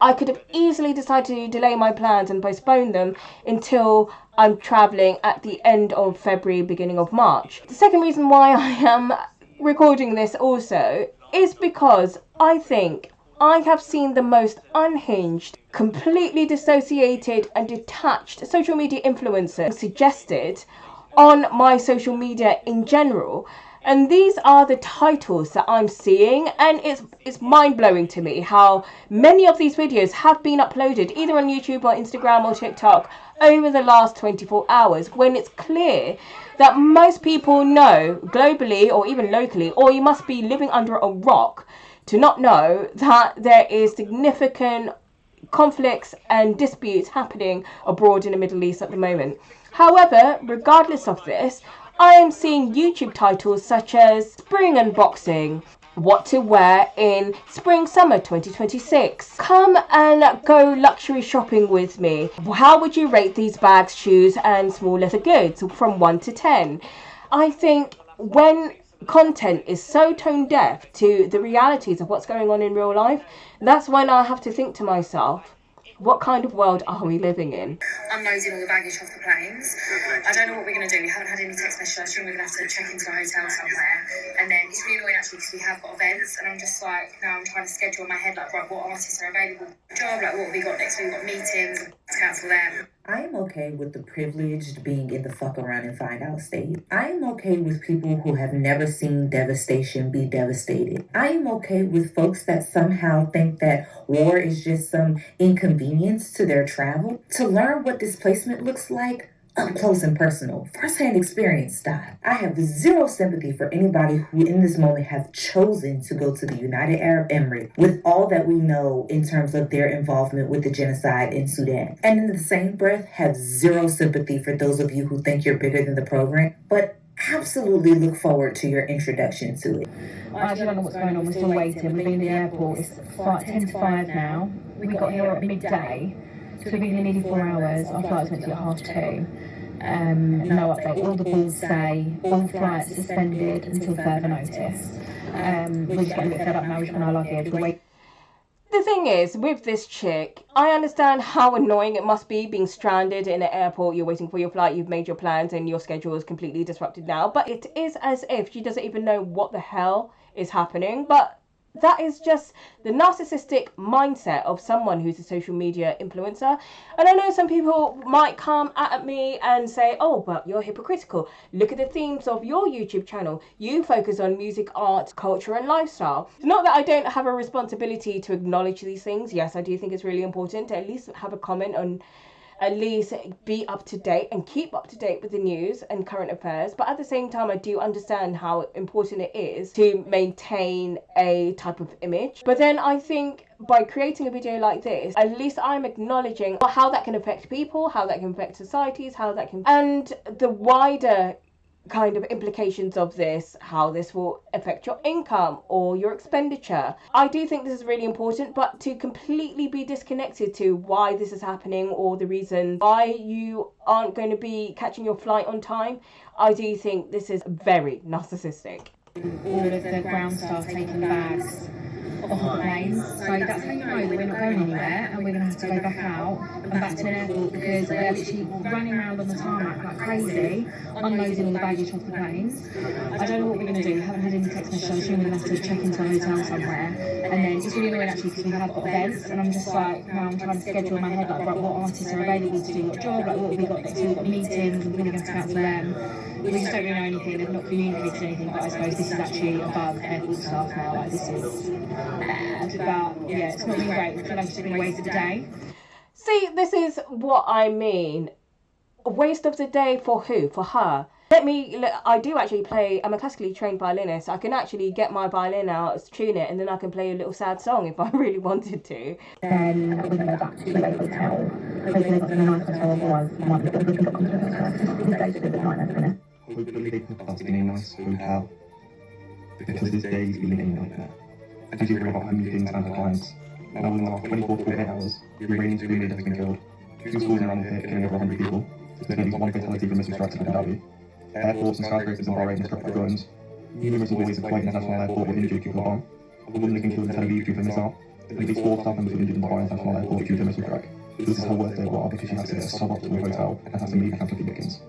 I could have easily decided to delay my plans and postpone them until I'm travelling at the end of February, beginning of March. The second reason why I am recording this also is because I think I have seen the most unhinged, completely dissociated and detached social media influencers suggested on my social media in general. And these are the titles that I'm seeing, and it's mind-blowing to me how many of these videos have been uploaded either on YouTube or Instagram or TikTok over the last 24 hours, when it's clear that most people know globally or even locally, or you must be living under a rock to not know that there is significant conflicts and disputes happening abroad in the Middle East at the moment. However, regardless of this, I am seeing YouTube titles such as Spring Unboxing, What to Wear in Spring Summer 2026, Come and Go Luxury Shopping with Me, How would you rate these bags, shoes and small leather goods from 1 to 10? I think when content is so tone deaf to the realities of what's going on in real life, that's when I have to think to myself, what kind of world are we living in? Unloading all the baggage off the planes. I don't know what we're going to do. We haven't had any text messages. I assume we're going to have to check into a hotel somewhere. And then it's really annoying actually because we have got events, and I'm just like, now I'm trying to schedule in my head, like, right, what artists are available? Job, like, what have we got next week? We've got meetings, to cancel them. I am okay with the privileged being in the fuck around and find out state. I am okay with people who have never seen devastation be devastated. I am okay with folks that somehow think that war is just some inconvenience to their travel. To learn what displacement looks like, up close and personal, first-hand experience style. I have zero sympathy for anybody who in this moment have chosen to go to the United Arab Emirates with all that we know in terms of their involvement with the genocide in Sudan. And in the same breath, have zero sympathy for those of you who think you're bigger than the program, but absolutely look forward to your introduction to it. I don't know what's going on, we're still waiting. We've been in the airport, it's 10 to 5 now. We got here at midday. So we've been here nearly 4 hours. Our flight was meant to be at 2:30. No update. All the boards say all flights suspended until further notice. We're just getting a bit fed up now. We've got our luggage. The thing is, with this chick, I understand how annoying it must be being stranded in an airport. You're waiting for your flight, you've made your plans, and your schedule is completely disrupted now. But it is as if she doesn't even know what the hell is happening. But that is just the narcissistic mindset of someone who's a social media influencer. And I know some people might come at me and say, oh, but you're hypocritical. Look at the themes of your YouTube channel. You focus on music, art, culture and lifestyle. It's not that I don't have a responsibility to acknowledge these things. Yes, I do think it's really important to at least have a comment on, at least be up to date and keep up to date with the news and current affairs. But at the same time, I do understand how important it is to maintain a type of image. But then I think by creating a video like this, at least I'm acknowledging how that can affect people, how that can affect societies, how that can, and the wider kind of implications of this, how this will affect your income or your expenditure. I do think this is really important, but to completely be disconnected to why this is happening or the reason why you aren't going to be catching your flight on time, I do think this is very narcissistic. All of the ground staff taking bags off the planes, so that's how you know that we're not going anywhere and we're going to have to go back out and back to an airport because they're literally running around on the tarmac like crazy, unloading all the baggage off the planes. I don't know what we're going to do. We haven't had any text messages. I'm sure we're going to have to check into a hotel somewhere. And then it's really annoying actually because we have got events and I'm just like, now I'm trying to schedule in my head like, right, what artists are available to do what job, like what have we got next week, we've got meetings, we're going to have to cancel them. We just don't really know anything, they've not communicated anything, but I suppose this is actually above airport staff now, like this is bad, but yeah, it's not been great, we feel like it's been a waste of the day. See, this is what I mean. A waste of the day for who? For her. I do actually play, I'm a classically trained violinist. I can actually get my violin out, tune it, and then I can play a little sad song if I really wanted to. Then we're going to go back to the hotel, because they've got a nice hotel otherwise, we might be able to hopefully they can start getting a nice hotel, because this day is being like that. I do hear about how many things happen to clients, and within the last 24 to 48 hours, the Iranian school leader has been killed, 2 schools around here killing over 100 people, there's at least 1 fatality from missile strikes in Abu Dhabi, airports and skyscrapers in Bahrain struck by drones, numerous avoids of Kuwait International Airport with injured people bomb, a woman has been killed in Tel Aviv due to a missile, At least 4 staff members were injured in Dubai International Airport due to a missile strike. This is how worse they were because she had to get a suboptimal hotel and had to meet counterfeit bookings.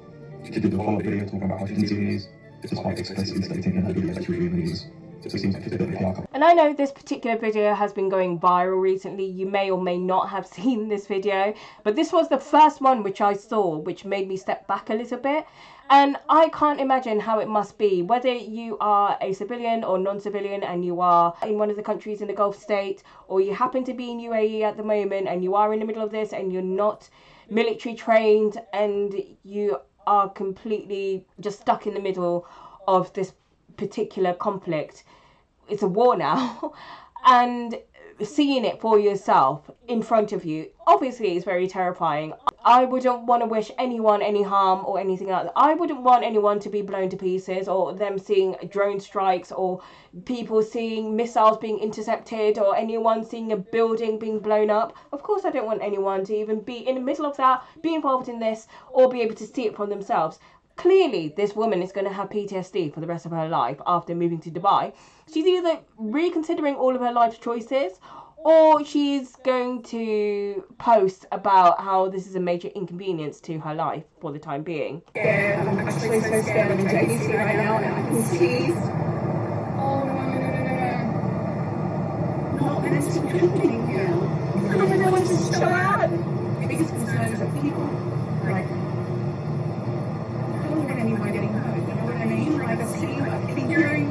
She did a follow-up video talking about how she didn't see the news, despite explicitly stating in her video that she reviewed the news. So it seems like it's a bit of a PR. And I know this particular video has been going viral recently. You may or may not have seen this video, but this was the first one which I saw, which made me step back a little bit. And I can't imagine how it must be, whether you are a civilian or non-civilian and you are in one of the countries in the Gulf state, or you happen to be in UAE at the moment and you are in the middle of this and you're not military trained and you are completely just stuck in the middle of this particular conflict. It's a war now. And seeing it for yourself in front of you obviously is very terrifying. I wouldn't want to wish anyone any harm or anything like that. I wouldn't want anyone to be blown to pieces, or them seeing drone strikes, or people seeing missiles being intercepted, or anyone seeing a building being blown up. Of course I don't want anyone to even be in the middle of that, be involved in this, or be able to see it for themselves. Clearly this woman is going to have PTSD for the rest of her life after moving to Dubai. She's either reconsidering all of her life's choices, or she's going to post about how this is a major inconvenience to her life for the time being. Yeah, I'm actually so scared. I'm in JC right now and I can see. Oh no. Not meant to be happening here. I don't know what to start. The biggest concern is that people, like, I don't want anyone getting hurt, you know what I mean? Like, I've been hearing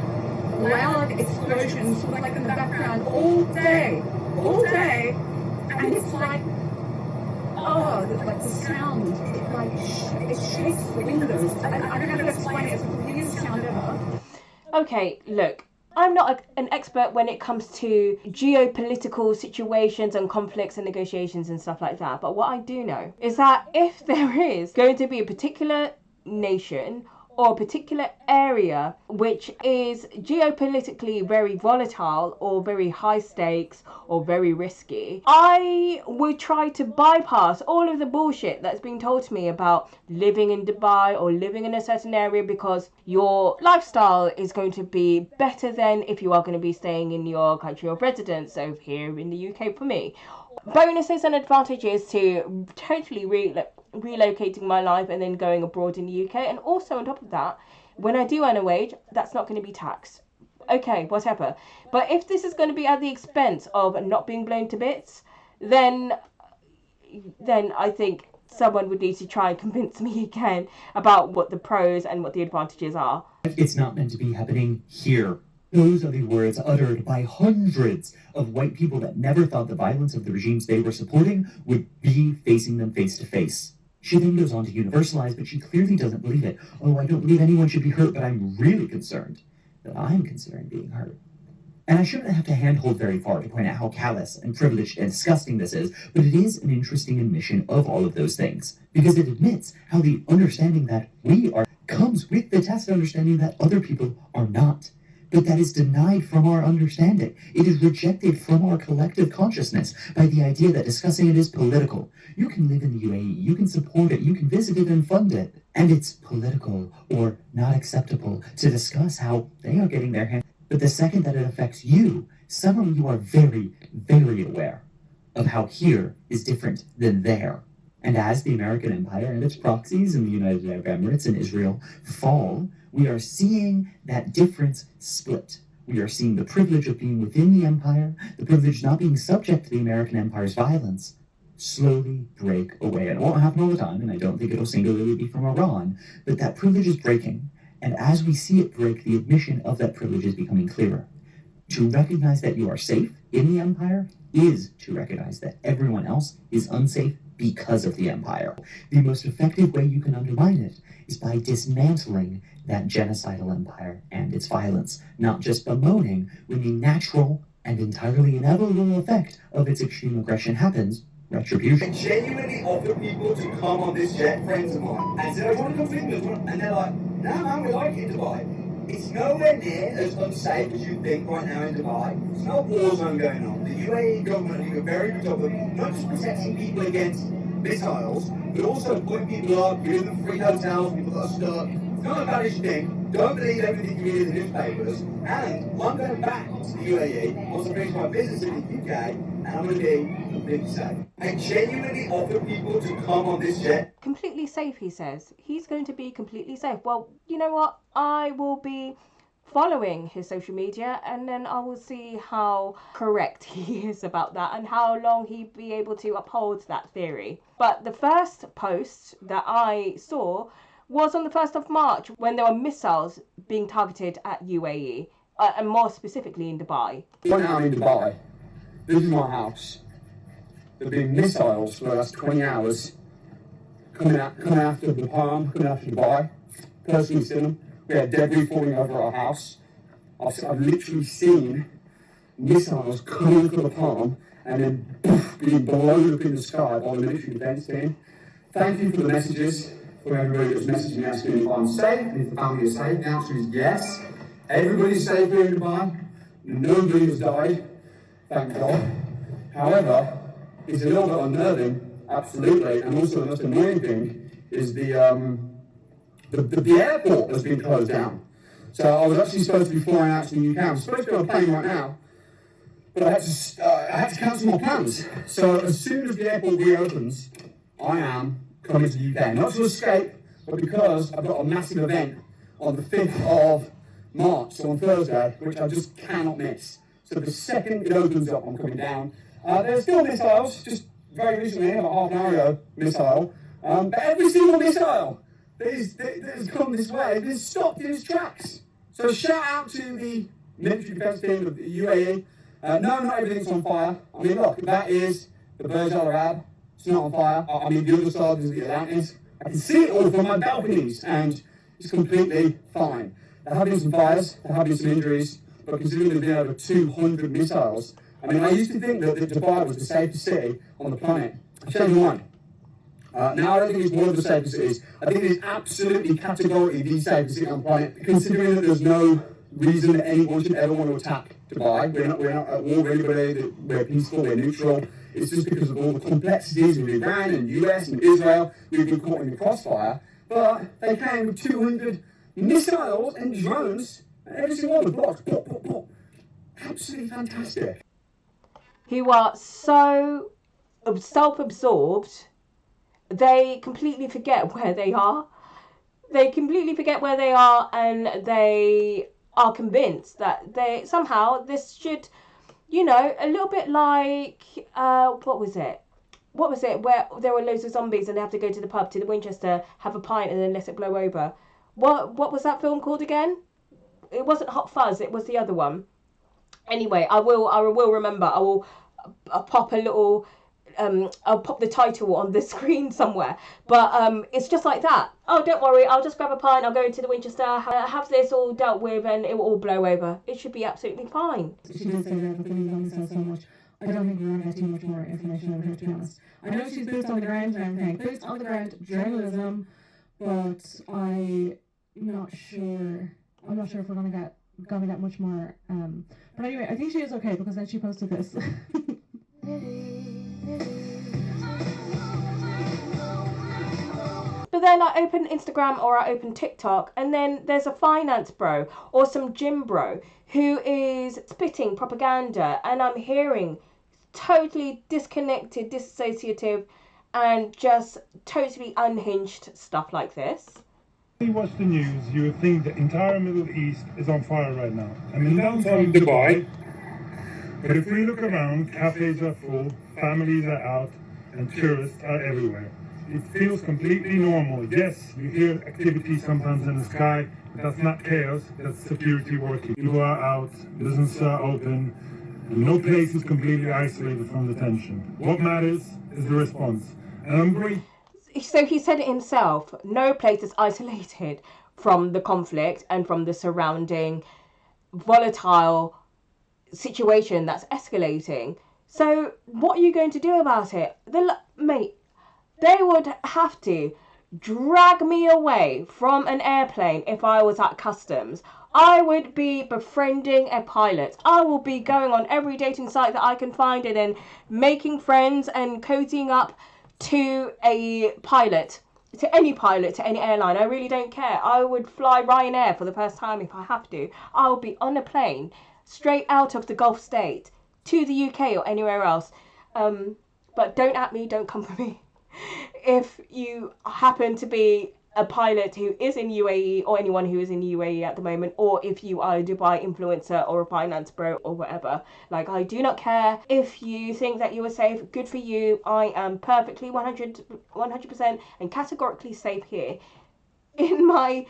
loud explosions, like in the background all day, and it's like, oh, like the sound, it shakes the windows. I don't know how to explain it. It's the weirdest sound ever. Okay, look, I'm not an expert when it comes to geopolitical situations and conflicts and negotiations and stuff like that, but what I do know is that if there is going to be a particular nation or a particular area which is geopolitically very volatile or very high stakes or very risky, I would try to bypass all of the bullshit that's being told to me about living in Dubai or living in a certain area because your lifestyle is going to be better than if you are going to be staying in your country of residence, so here in the UK for me. Bonuses and advantages to totally relocating my life and then going abroad in the UK. And also on top of that, when I do earn a wage, that's not going to be taxed. Okay, whatever. But if this is going to be at the expense of not being blown to bits, then I think someone would need to try and convince me again about what the pros and what the advantages are. It's not meant to be happening here. Those are the words uttered by hundreds of white people that never thought the violence of the regimes they were supporting would be facing them face to face. She then goes on to universalize, but she clearly doesn't believe it. Oh, I don't believe anyone should be hurt, but I'm really concerned that I'm considering being hurt. And I shouldn't have to handhold very far to point out how callous and privileged and disgusting this is, but it is an interesting admission of all of those things, because it admits how the understanding that we are comes with the tacit understanding that other people are not. But that is denied from our understanding. It is rejected from our collective consciousness by the idea that discussing it is political. You can live in the UAE, you can support it, you can visit it and fund it. And it's political or not acceptable to discuss how they are getting their hands. But the second that it affects you, suddenly you are very, very aware of how here is different than there. And as the American empire and its proxies in the United Arab Emirates and Israel fall, we are seeing that difference split. We are seeing the privilege of being within the empire, the privilege not being subject to the American empire's violence, slowly break away. And it won't happen all the time, and I don't think it'll singularly be from Iran, but that privilege is breaking. And as we see it break, the admission of that privilege is becoming clearer. To recognize that you are safe in the empire is to recognize that everyone else is unsafe because of the empire. The most effective way you can undermine it is by dismantling that genocidal empire and its violence, not just bemoaning when the natural and entirely inevitable effect of its extreme aggression happens, retribution. I genuinely offer people to come on this jet, friends of mine, and said, I want to come to England, and they're like, no man, we like it in Dubai. It's nowhere near as unsafe as you think right now in Dubai. There's no war zone going on. The UAE government are doing a very good job of not just protecting people against missiles, but also putting people up, giving them free hotels, people that are stuck. It's not a bad issue thing. Don't believe everything you read in the newspapers. And I'm going back to the UAE, also finished my business in the UK, and I'm going to be completely safe. I genuinely offer people to come on this jet. Completely safe, he says. He's going to be completely safe. Well, you know what? I will be following his social media, and then I will see how correct he is about that and how long he'd be able to uphold that theory. But the first post that I saw was on the 1st of March when there were missiles being targeted at UAE, and more specifically in Dubai. Right now I'm in Dubai. This is my house. There have been missiles for the last 20 hours coming after the Palm, coming after Dubai. Personally seen them. We had debris falling over our house. I've literally seen missiles coming for the Palm and then poof, being blown up in the sky by the military defence team. Thank you for the messages, for everybody that's messaging me asking if I'm safe, and if the family is safe. The answer is yes. Everybody's safe here in Dubai. Nobody has died, thank God. However, it's a little bit unnerving, absolutely, and also the most annoying thing is the airport has been closed down. So I was actually supposed to be flying out to the UK. I'm supposed to be on a plane right now, but I had to cancel my plans. So as soon as the airport reopens, I am coming to the UK. Not to escape, but because I've got a massive event on the 5th of March, so on Thursday, which I just cannot miss. So the second it opens up, I'm coming down. There's still missiles, just very recently, about half an hour ago, missile. But every single missile that has come this way has been stopped in its tracks. So shout out to the military defence team of the UAE. No, not everything's on fire. I mean, look, that is the Burj Al Arab. It's not on fire. I mean, the other side is the Atlantis. I can see it all from my balconies, and it's completely fine. There have been some fires, there have been some injuries, but considering there's been over 200 missiles, I mean, I used to think that Dubai was the safest city on the planet. I've changed my mind. Now I don't think it's one of the safest cities. I think it is absolutely categorically the safest city on the planet, considering that there's no reason that anyone should ever want to attack Dubai. We're not at war with anybody, we're peaceful, we're neutral. It's just because of all the complexities with Iran and US and Israel, we've been caught in the crossfire. But they came with 200 missiles and drones, and every single one of the blocks, pop, pop, pop. Absolutely fantastic. Who are so self-absorbed, they completely forget where they are. They completely forget where they are, and they are convinced that this should, you know, a little bit like, what was it, where there were loads of zombies and they have to go to the pub, to the Winchester, have a pint and then let it blow over. What was that film called again? It wasn't Hot Fuzz, it was the other one. Anyway, I will remember. I'll pop a little, I'll pop the title on the screen somewhere. But it's just like that. Oh, don't worry, I'll just grab a pint, I'll go into the Winchester, have this all dealt with, and it will all blow over. It should be absolutely fine. She did say that, but the news on herself so much. I don't think we're going to get too much more information over her, to be honest. I know she's boots on the ground and everything. Boots on the ground journalism, but I'm not sure if we're going to get much more. But anyway, I think she is okay, because then she posted this. But then I open Instagram or I open TikTok, and then there's a finance bro or some gym bro who is spitting propaganda, and I'm hearing totally disconnected, dissociative, and just totally unhinged stuff like this. If you watch the news, you would think the entire Middle East is on fire right now. I'm in downtown Dubai, but if we look around, cafes are full, families are out, and tourists are everywhere. It feels completely normal. Yes, you hear activity sometimes in the sky, but that's not chaos, that's security working. People are out, businesses are open, and no place is completely isolated from the tension. What matters is the response. And I'm great. So he said it himself, no place is isolated from the conflict and from the surrounding volatile situation that's escalating. So what are you going to do about it? Mate, they would have to drag me away from an airplane if I was at customs. I would be befriending a pilot. I will be going on every dating site that I can find and then making friends and cozying up to a pilot, to any airline. I really don't care. I would fly Ryanair for the first time if I have to. I will be on a plane straight out of the Gulf state to the UK or anywhere else. But don't at me, don't come for me. If you happen to be a pilot who is in UAE, or anyone who is in UAE at the moment, or if you are a Dubai influencer or a finance bro or whatever, like, I do not care. If you think that you are safe, good for you. I am perfectly 100% and categorically safe here in my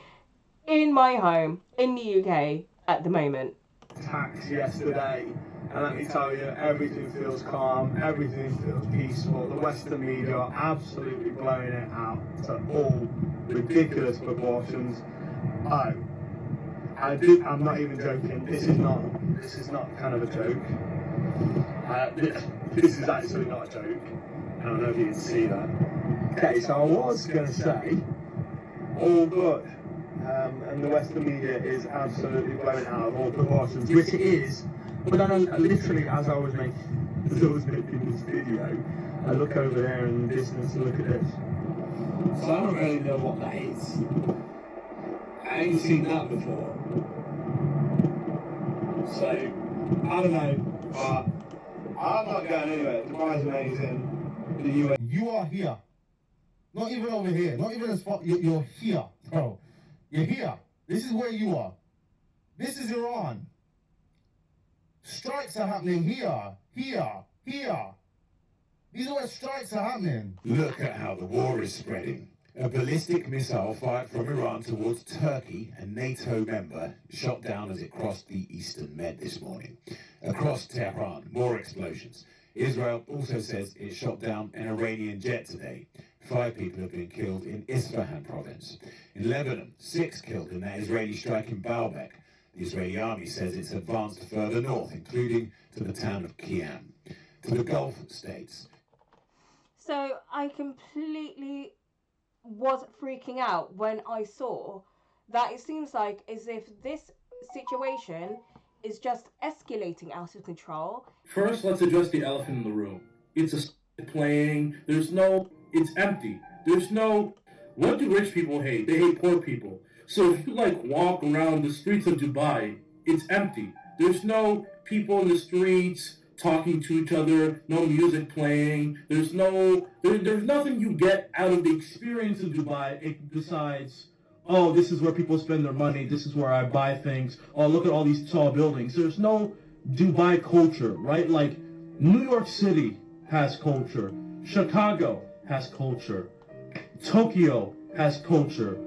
home in the UK at the moment. Tax yesterday, and let me tell you, everything feels calm, everything feels peaceful. The Western media are absolutely blowing it out to all ridiculous proportions. I'm not even joking. This is not kind of a joke. This is actually not a joke. I don't know if you can see that. Okay, so I was going to say, all good. And the Western media is absolutely blowing out of all proportions, which it is. But then literally, as I was making this video, I look over there in the distance and look at this. So I don't really know what that is. I ain't seen that before. So, I don't know, but I'm not going anywhere. Dubai's amazing. The US. You are here. Not even over here. Not even as far. You're here, bro. You're here. This is where you are. This is Iran. Strikes are happening here. These are where strikes are happening. Look at how the war is spreading. A ballistic missile fired from Iran towards Turkey, a NATO member, shot down as it crossed the Eastern Med this morning. Across Tehran, more explosions. Israel also says it shot down an Iranian jet today. 5 people have been killed in Isfahan province. In Lebanon, 6 killed in that Israeli strike in Baalbek. The Israeli army says it's advanced further north, including to the town of Qiyam. To the Gulf states. So I completely was freaking out when I saw that it seems like as if this situation is just escalating out of control. First, let's address the elephant in the room. It's a playing. It's empty. What do rich people hate? They hate poor people. So if you walk around the streets of Dubai, it's empty. There's no people in the streets talking to each other, no music playing. There's nothing you get out of the experience of Dubai besides, oh, this is where people spend their money, this is where I buy things, oh, look at all these tall buildings. There's no Dubai culture, right? Like, New York City has culture, Chicago has culture, Tokyo has culture,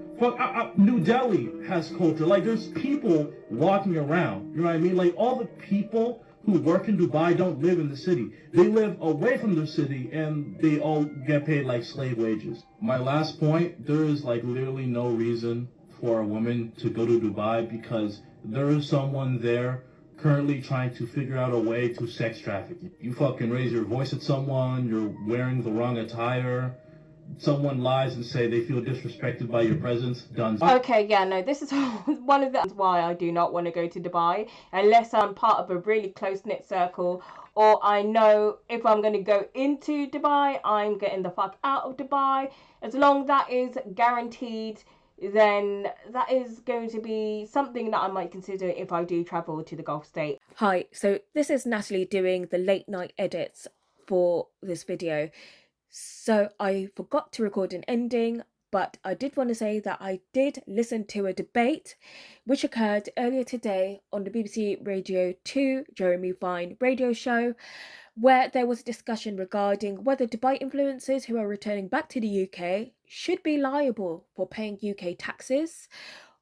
New Delhi has culture. Like, there's people walking around, you know what I mean? Like, all the people who work in Dubai don't live in the city. They live away from the city, and they all get paid like slave wages. My last point, there is literally no reason for a woman to go to Dubai because there is someone there currently trying to figure out a way to sex traffic you. You fucking raise your voice at someone, you're wearing the wrong attire, someone lies and say they feel disrespected by your presence, done. Okay, yeah, no, this is one of the reasons why I do not want to go to Dubai unless I'm part of a really close-knit circle, or I know if I'm going to go into Dubai, I'm getting the fuck out of Dubai. As long as that is guaranteed, then that is going to be something that I might consider if I do travel to the Gulf state. Hi, so this is Natalie doing the late night edits for this video. So I forgot to record an ending, but I did want to say that I did listen to a debate which occurred earlier today on the BBC Radio 2 Jeremy Vine radio show, where there was a discussion regarding whether Dubai influencers who are returning back to the UK should be liable for paying UK taxes,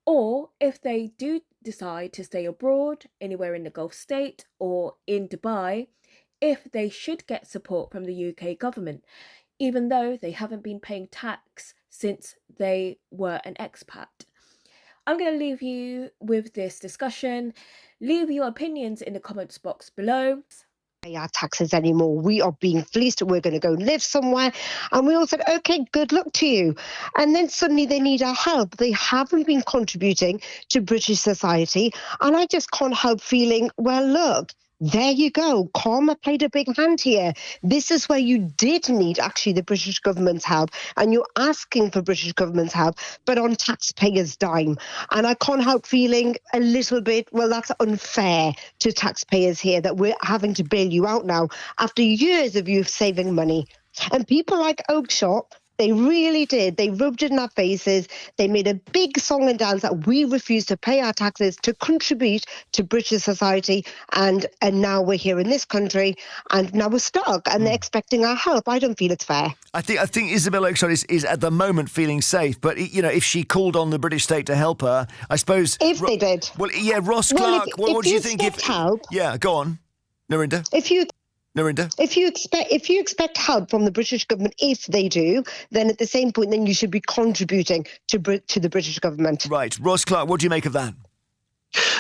or if they do decide to stay abroad, anywhere in the Gulf state or in Dubai, if they should get support from the UK government, even though they haven't been paying tax since they were an expat. I'm going to leave you with this discussion. Leave your opinions in the comments box below. Pay our taxes anymore. We are being fleeced. We're going to go live somewhere. And we all said, okay, good luck to you. And then suddenly they need our help. They haven't been contributing to British society. And I just can't help feeling, well, look, There you go. Karma played a big hand here. This is where you did need actually the British government's help, and you're asking for British government's help, but on taxpayers' dime. And I can't help feeling a little bit, well, that's unfair to taxpayers here that we're having to bail you out now after years of you saving money. And people like Oakshott, they really did. They rubbed it in our faces. They made a big song and dance that we refuse to pay our taxes to contribute to British society. And now we're here in this country, and now we're stuck, and they're expecting our help. I don't feel it's fair. I think Isabel Oakshott is at the moment feeling safe, but if she called on the British state to help her, I suppose if they did. Well, yeah, Ross Clark. What do you think? If help, yeah, go on, Narinda. If you expect help from the British government, if they do, then at the same point, then you should be contributing to the British government. Right, Ross Clark. What do you make of that?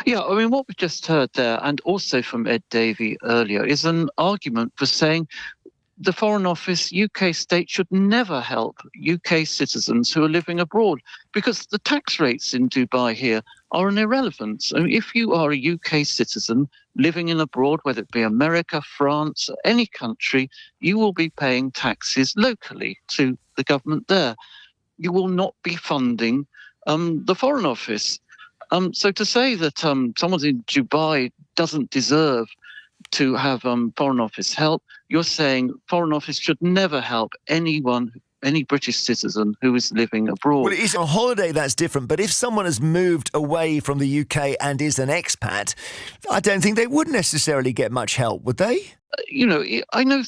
Yeah, I mean, what we've just heard there, and also from Ed Davey earlier, is an argument for saying the Foreign Office, UK state, should never help UK citizens who are living abroad, because the tax rates in Dubai here are an irrelevance. I mean, if you are a UK citizen living in abroad, whether it be America, France, any country, you will be paying taxes locally to the government there. You will not be funding the Foreign Office. So to say that someone in Dubai doesn't deserve to have Foreign Office help, you're saying Foreign Office should never help anyone, any British citizen who is living abroad. Well, it is on holiday, that's different. But if someone has moved away from the UK and is an expat, I don't think they would necessarily get much help, would they? I know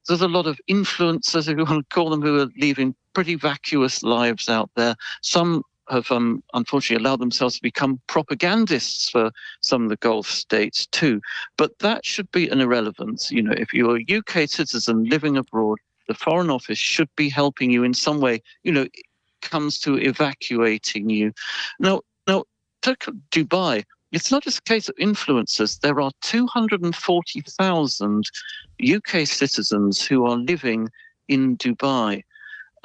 there's a lot of influencers, if you want to call them, who are leaving pretty vacuous lives out there. Some have unfortunately allowed themselves to become propagandists for some of the Gulf states too. But that should be an irrelevance. If you're a UK citizen living abroad, the Foreign Office should be helping you in some way. It comes to evacuating you. Now, take Dubai. It's not just a case of influencers. There are 240,000 UK citizens who are living in Dubai.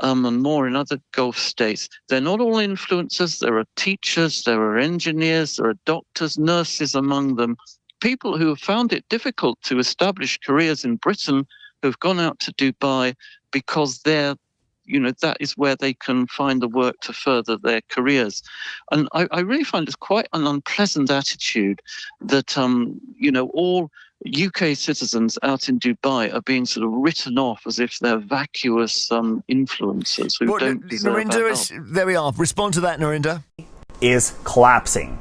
And more in other Gulf states. They're not all influencers. There are teachers, there are engineers, there are doctors, nurses among them. People who have found it difficult to establish careers in Britain who've gone out to Dubai because that is where they can find the work to further their careers. And I really find it's quite an unpleasant attitude that, all UK citizens out in Dubai are being sort of written off as if they're vacuous influencers who don't deserve our help. There we are. Respond to that, Narinda. Is collapsing.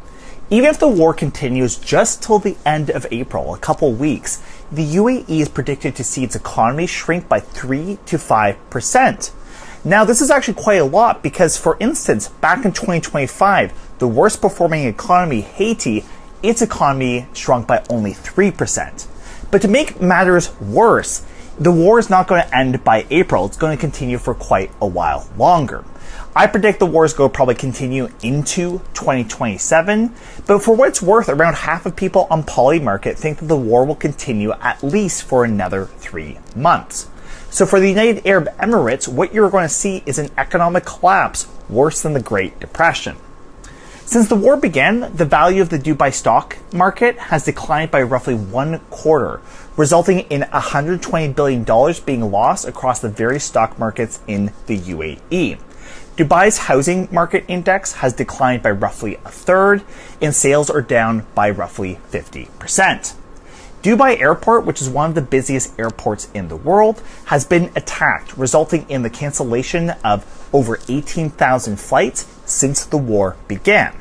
Even if the war continues just till the end of April, a couple weeks, the UAE is predicted to see its economy shrink by 3 to 5%. Now, this is actually quite a lot because, for instance, back in 2025, the worst performing economy, Haiti, its economy shrunk by only 3%. But to make matters worse, the war is not going to end by April. It's going to continue for quite a while longer. I predict the war is going to probably continue into 2027, but for what it's worth, around half of people on Polymarket think that the war will continue at least for another 3 months. So for the United Arab Emirates, what you're going to see is an economic collapse worse than the Great Depression. Since the war began, the value of the Dubai stock market has declined by roughly 1/4, resulting in $120 billion being lost across the various stock markets in the UAE. Dubai's housing market index has declined by roughly 1/3, and sales are down by roughly 50%. Dubai Airport, which is one of the busiest airports in the world, has been attacked, resulting in the cancellation of over 18,000 flights since the war began.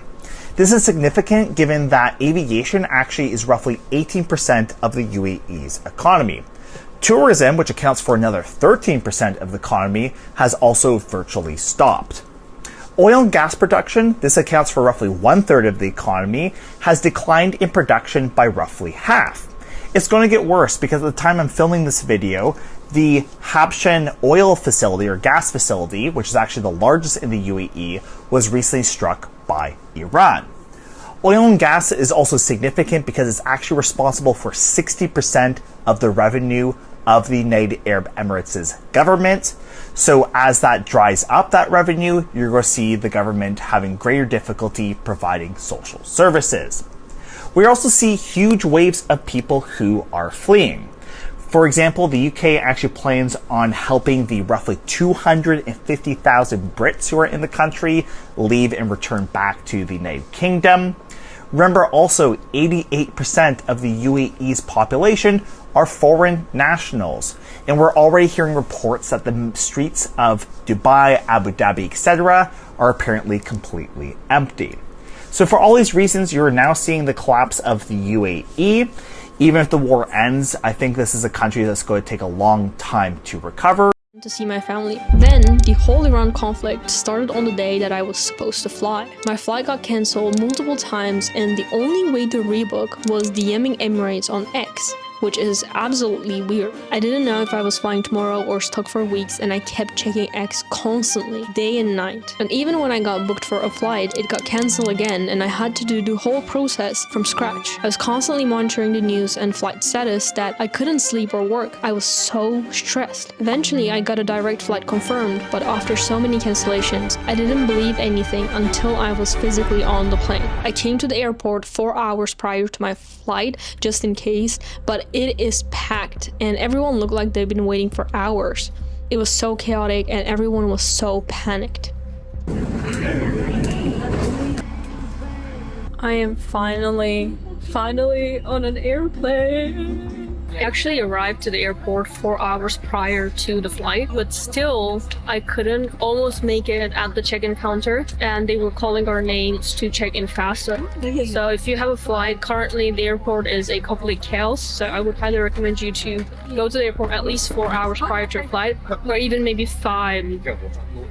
This is significant given that aviation actually is roughly 18% of the UAE's economy. Tourism, which accounts for another 13% of the economy, has also virtually stopped. Oil and gas production, this accounts for roughly 1/3 of the economy, has declined in production by roughly half. It's going to get worse because at the time I'm filming this video, the Habshan oil facility or gas facility, which is actually the largest in the UAE, was recently struck by Iran. Oil and gas is also significant because it's actually responsible for 60% of the revenue of the United Arab Emirates' government. So as that dries up that revenue, you're going to see the government having greater difficulty providing social services. we also see huge waves of people who are fleeing. For example, the UK actually plans on helping the roughly 250,000 Brits who are in the country leave and return back to the United Kingdom. Remember also, 88% of the UAE's population are foreign nationals. And we're already hearing reports that the streets of Dubai, Abu Dhabi, etc. are apparently completely empty. So for all these reasons, you're now seeing the collapse of the UAE. Even if the war ends, I think this is a country that's going to take a long time to recover. To see my family. Then, the whole Iran conflict started on the day that I was supposed to fly. My flight got cancelled multiple times, and the only way to rebook was DMing Emirates on X, which is absolutely weird. I didn't know if I was flying tomorrow or stuck for weeks, and I kept checking X constantly, day and night. And even when I got booked for a flight, it got cancelled again, and I had to do the whole process from scratch. I was constantly monitoring the news and flight status that I couldn't sleep or work. I was so stressed. Eventually, I got a direct flight confirmed, but after so many cancellations, I didn't believe anything until I was physically on the plane. I came to the airport 4 hours prior to my flight, just in case, but it is packed and everyone looked like they've been waiting for hours. It was so chaotic and everyone was so panicked. I am finally on an airplane. I actually arrived to the airport 4 hours prior to the flight, but still I couldn't almost make it at the check-in counter, and they were calling our names to check in faster. So if you have a flight, currently the airport is a complete chaos, so I would highly recommend you to go to the airport at least 4 hours prior to your flight, or even maybe 5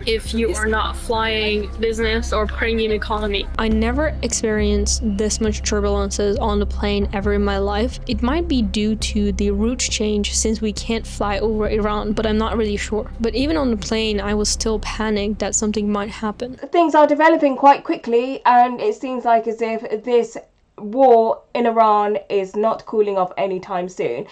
if you are not flying business or premium economy. I never experienced this much turbulences on the plane ever in my life. It might be due to the route change since we can't fly over Iran, but I'm not really sure. But even on the plane, I was still panicked that something might happen. Things are developing quite quickly, and it seems like as if this war in Iran is not cooling off anytime soon.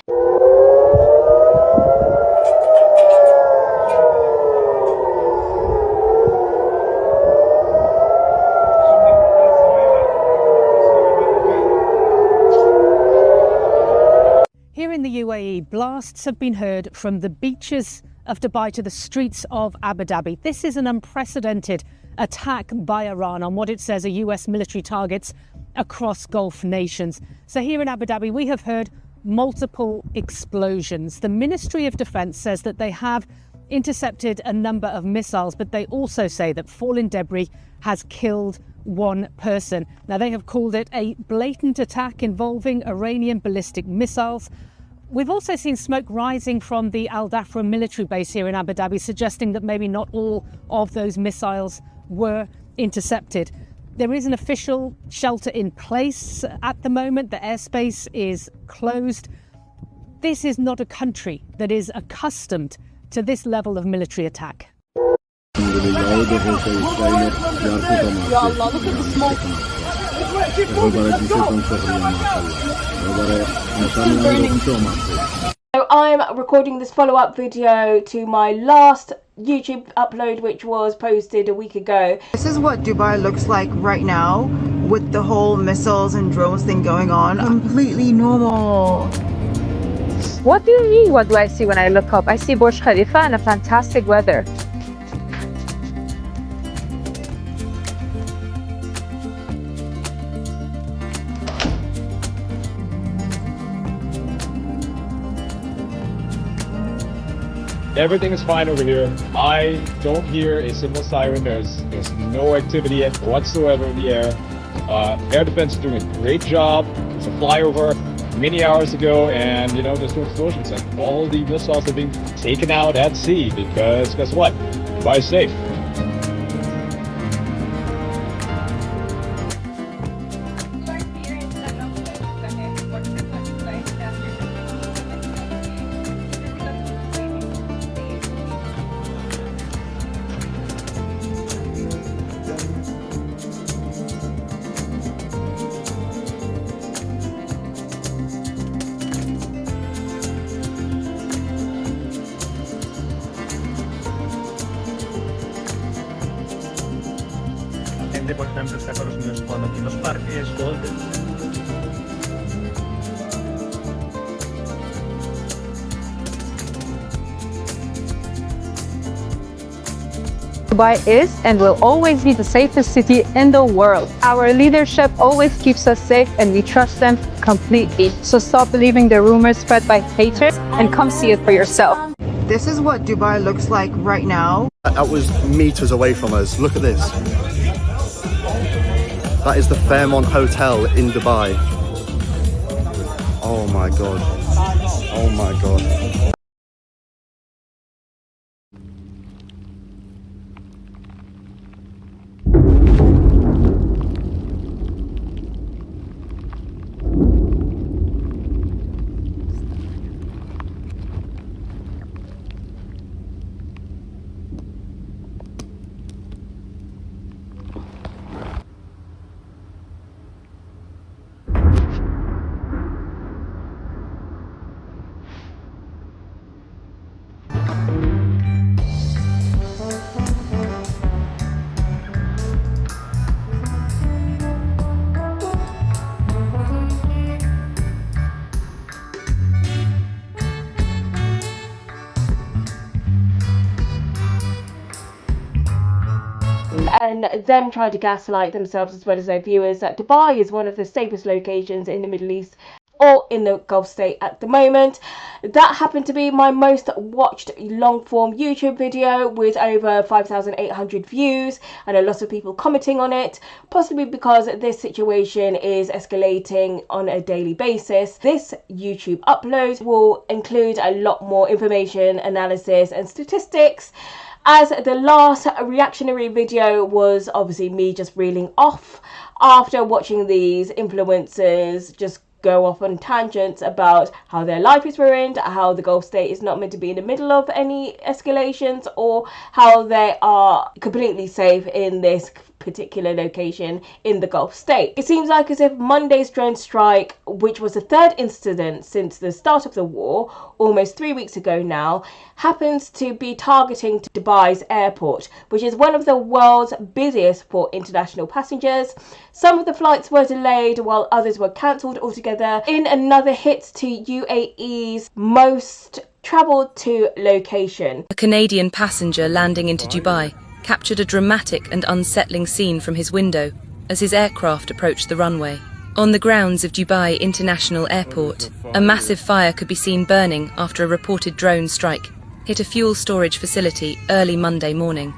Here in the UAE, blasts have been heard from the beaches of Dubai to the streets of Abu Dhabi. This is an unprecedented attack by Iran on what it says are US military targets across Gulf nations. So here in Abu Dhabi, we have heard multiple explosions. The Ministry of Defense says that they have intercepted a number of missiles, but they also say that fallen debris has killed one person. Now, they have called it a blatant attack involving Iranian ballistic missiles. We've also seen smoke rising from the Al Dhafra military base here in Abu Dhabi, suggesting that maybe not all of those missiles were intercepted. There is an official shelter in place at the moment. The airspace is closed. This is not a country that is accustomed to this level of military attack. Ya Allah, look at the smoke. So I'm recording this follow-up video to my last YouTube upload, which was posted a week ago. This is what Dubai looks like right now with the whole missiles and drones thing going on. Completely normal. What do you mean? What do I see when I look up? I see Burj Khalifa and a fantastic weather. Everything is fine over here. I don't hear a single siren. There's no activity whatsoever in the air. Air Defense is doing a great job. It's a flyover many hours ago, and there's no explosions. And all the missiles are being taken out at sea because guess what? Dubai is safe. Por ejemplo, está con los niños jugando aquí en los parques, golf. Dubai is and will always be the safest city in the world. Our leadership always keeps us safe and we trust them completely. So stop believing the rumors spread by haters and come see it for yourself. This is what Dubai looks like right now. That was meters away from us. Look at this. That is the Fairmont Hotel in Dubai. Oh my god. Oh my god. And them trying to gaslight themselves as well as their viewers that Dubai is one of the safest locations in the Middle East or in the Gulf state at the moment. That happened to be my most watched long form YouTube video with over 5,800 views and a lot of people commenting on it, possibly because this situation is escalating on a daily basis. This YouTube upload will include a lot more information, analysis and statistics, as the last reactionary video was obviously me just reeling off after watching these influencers just go off on tangents about how their life is ruined, how the Gulf state is not meant to be in the middle of any escalations, or how they are completely safe in this particular location in the Gulf state. It seems like as if Monday's drone strike, which was the third incident since the start of the war, almost 3 weeks ago now, happens to be targeting Dubai's airport, which is one of the world's busiest for international passengers. Some of the flights were delayed while others were cancelled altogether, in another hit to UAE's most travelled to location. A Canadian passenger landing into Dubai captured a dramatic and unsettling scene from his window as his aircraft approached the runway. On the grounds of Dubai International Airport, a massive fire could be seen burning after a reported drone strike hit a fuel storage facility early Monday morning.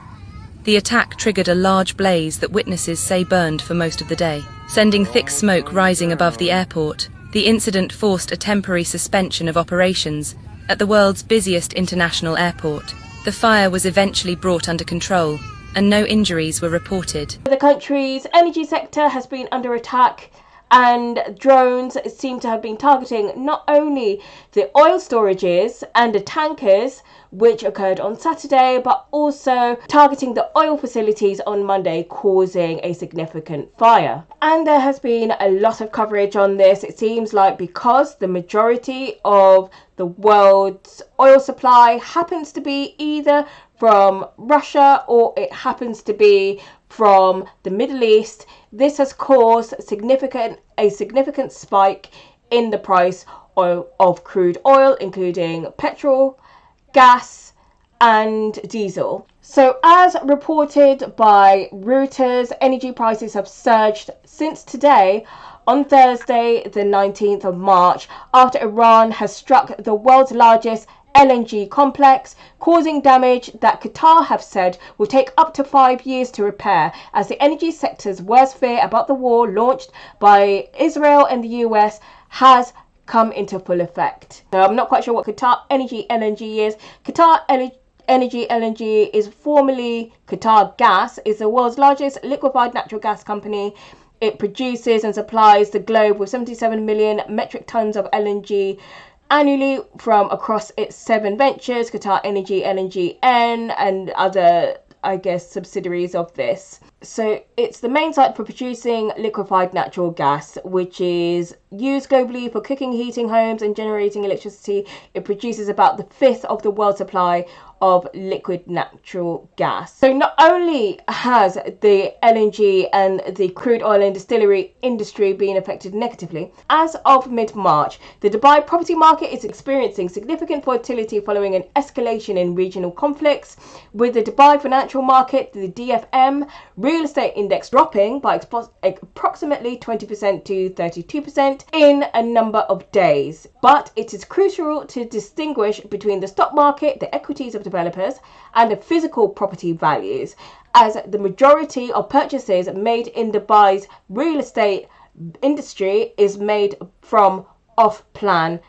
The attack triggered a large blaze that witnesses say burned for most of the day, sending thick smoke rising above the airport. The incident forced a temporary suspension of operations at the world's busiest international airport. The fire was eventually brought under control, and no injuries were reported. The country's energy sector has been under attack, and drones seem to have been targeting not only the oil storages and the tankers, which occurred on Saturday, but also targeting the oil facilities on Monday, causing a significant fire. And there has been a lot of coverage on this. It seems like because the majority of the world's oil supply happens to be either from Russia or it happens to be from the Middle East, this has caused a significant spike in the price of crude oil, including petrol, gas and diesel. So as reported by Reuters, energy prices have surged since today, on Thursday the 19th of March, after Iran has struck the world's largest LNG complex, causing damage that Qatar have said will take up to 5 years to repair, as the energy sector's worst fear about the war launched by Israel and the US has come into full effect. So I'm not quite sure what Qatar Energy LNG is. Qatar Energy LNG is formerly Qatar Gas, is the world's largest liquefied natural gas company. It produces and supplies the globe with 77 million metric tons of LNG annually from across its 7 ventures, Qatar Energy, LNGN, and other, I guess, subsidiaries of this. So it's the main site for producing liquefied natural gas, which is used globally for cooking, heating homes and generating electricity. It produces about the fifth of the world's supply of liquid natural gas. So not only has the LNG and the crude oil and distillery industry been affected negatively, as of mid-March, the Dubai property market is experiencing significant volatility following an escalation in regional conflicts, with the Dubai financial market, the DFM real estate index dropping by approximately 20% to 32% in a number of days. But it is crucial to distinguish between the stock market, the equities of developers, and the physical property values, as the majority of purchases made in Dubai's real estate industry is made from off-plan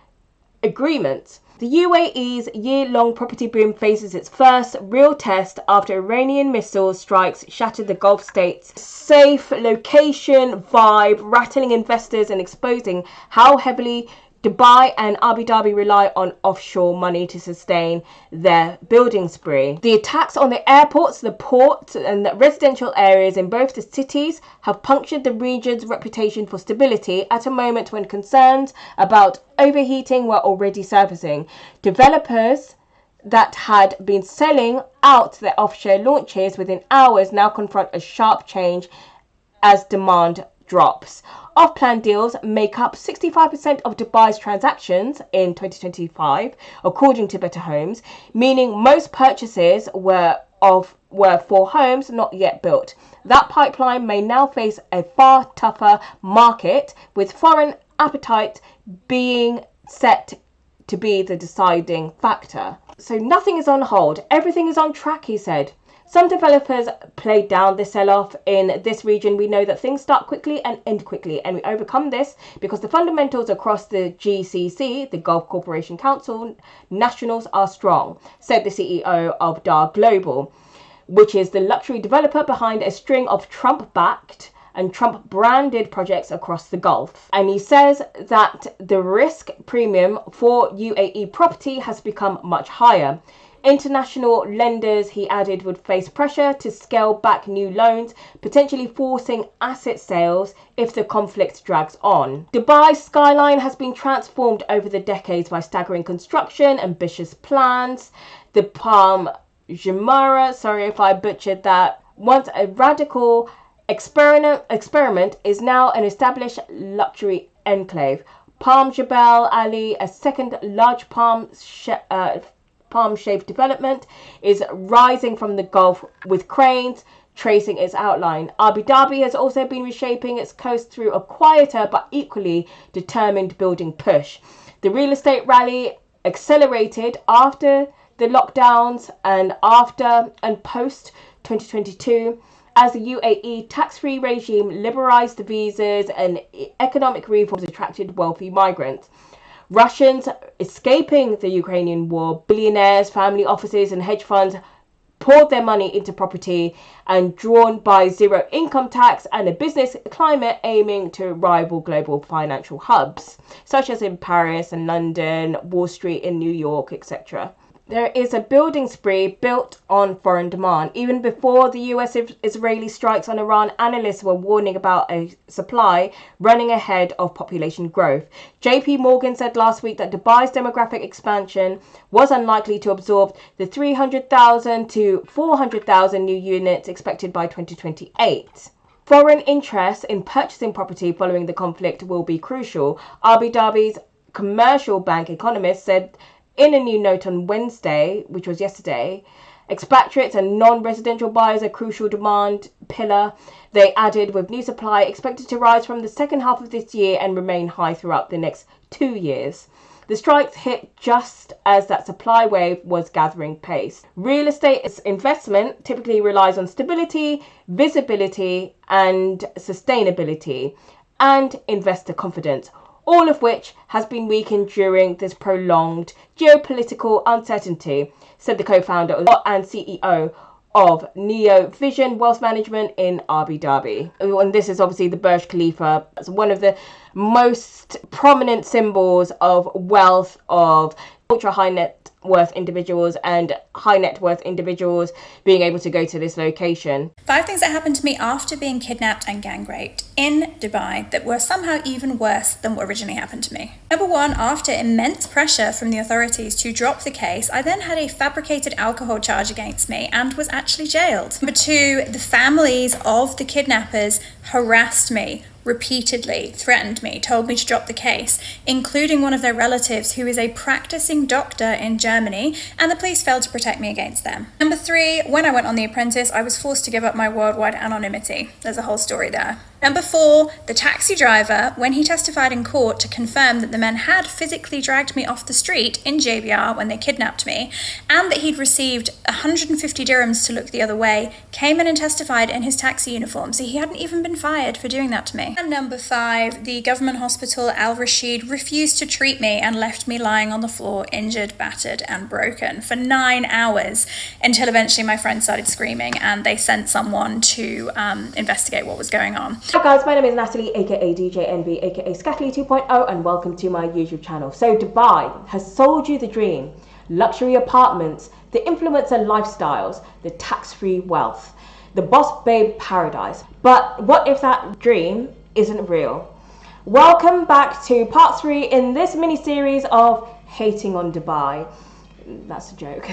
agreements. The UAE's year-long property boom faces its first real test after Iranian missile strikes shattered the Gulf states' safe location vibe, rattling investors and exposing how heavily Dubai and Abu Dhabi rely on offshore money to sustain their building spree. The attacks on the airports, the ports, and the residential areas in both the cities have punctured the region's reputation for stability at a moment when concerns about overheating were already surfacing. Developers that had been selling out their offshore launches within hours now confront a sharp change as demand drops. Off-plan deals make up 65% of Dubai's transactions in 2025, according to Better Homes, meaning most purchases were for homes not yet built. That pipeline may now face a far tougher market, with foreign appetite being set to be the deciding factor. So nothing is on hold, everything is on track, he said. Some developers played down the sell-off in this region. We know that things start quickly and end quickly, and we overcome this because the fundamentals across the GCC, the Gulf Corporation Council, nationals are strong, said the CEO of Dar Global, which is the luxury developer behind a string of Trump-backed and Trump-branded projects across the Gulf. And he says that the risk premium for UAE property has become much higher. International lenders, he added, would face pressure to scale back new loans, potentially forcing asset sales if the conflict drags on. Dubai's skyline has been transformed over the decades by staggering construction, ambitious plans. The Palm Jumeirah, sorry if I butchered that, once a radical experiment, is now an established luxury enclave. Palm Jebel Ali, a second large palm-shaped development, is rising from the Gulf with cranes tracing its outline. Abu Dhabi has also been reshaping its coast through a quieter but equally determined building push. The real estate rally accelerated after the lockdowns and post 2022 as the UAE tax-free regime liberalized the visas and economic reforms attracted wealthy migrants. Russians escaping the Ukrainian war, billionaires, family offices and hedge funds poured their money into property, and drawn by zero income tax and a business climate aiming to rival global financial hubs, such as in Paris and London, Wall Street in New York, etc. There is a building spree built on foreign demand. Even before the US-Israeli strikes on Iran, analysts were warning about a supply running ahead of population growth. JP Morgan said last week that Dubai's demographic expansion was unlikely to absorb the 300,000 to 400,000 new units expected by 2028. Foreign interest in purchasing property following the conflict will be crucial. Abu Dhabi's commercial bank economist said in a new note on Wednesday, which was yesterday, expatriates and non-residential buyers are a crucial demand pillar. They added, with new supply expected to rise from the second half of this year and remain high throughout the next 2 years. The strikes hit just as that supply wave was gathering pace. Real estate investment typically relies on stability, visibility, and sustainability, and investor confidence, all of which has been weakened during this prolonged geopolitical uncertainty, said the co-founder and CEO of Neo Vision Wealth Management in Abu Dhabi. And this is obviously the Burj Khalifa. It's one of the most prominent symbols of wealth of ultra high net worth individuals and high net worth individuals being able to go to this location. 5 things that happened to me after being kidnapped and gang raped in Dubai that were somehow even worse than what originally happened to me. Number 1, after immense pressure from the authorities to drop the case, I then had a fabricated alcohol charge against me and was actually jailed. Number 2, the families of the kidnappers harassed me repeatedly, threatened me, told me to drop the case, including one of their relatives who is a practicing doctor in Germany, and the police failed to protect me against them. Number 3, when I went on The Apprentice, I was forced to give up my worldwide anonymity. There's a whole story there. Number 4, the taxi driver, when he testified in court to confirm that the men had physically dragged me off the street in JBR when they kidnapped me, and that he'd received 150 dirhams to look the other way, came in and testified in his taxi uniform, so he hadn't even been fired for doing that to me. And number 5, the government hospital Al Rashid refused to treat me and left me lying on the floor, injured, battered, and broken for 9 hours, until eventually my friend started screaming and they sent someone to investigate what was going on. Hi guys, my name is Natalie, aka DJ Envy, aka Scatly 2.0, and welcome to my YouTube channel. So Dubai has sold you the dream, luxury apartments, the influencer lifestyles, the tax-free wealth, the boss babe paradise. But what if that dream isn't real? Welcome back to part 3 in this mini-series of Hating on Dubai. That's a joke.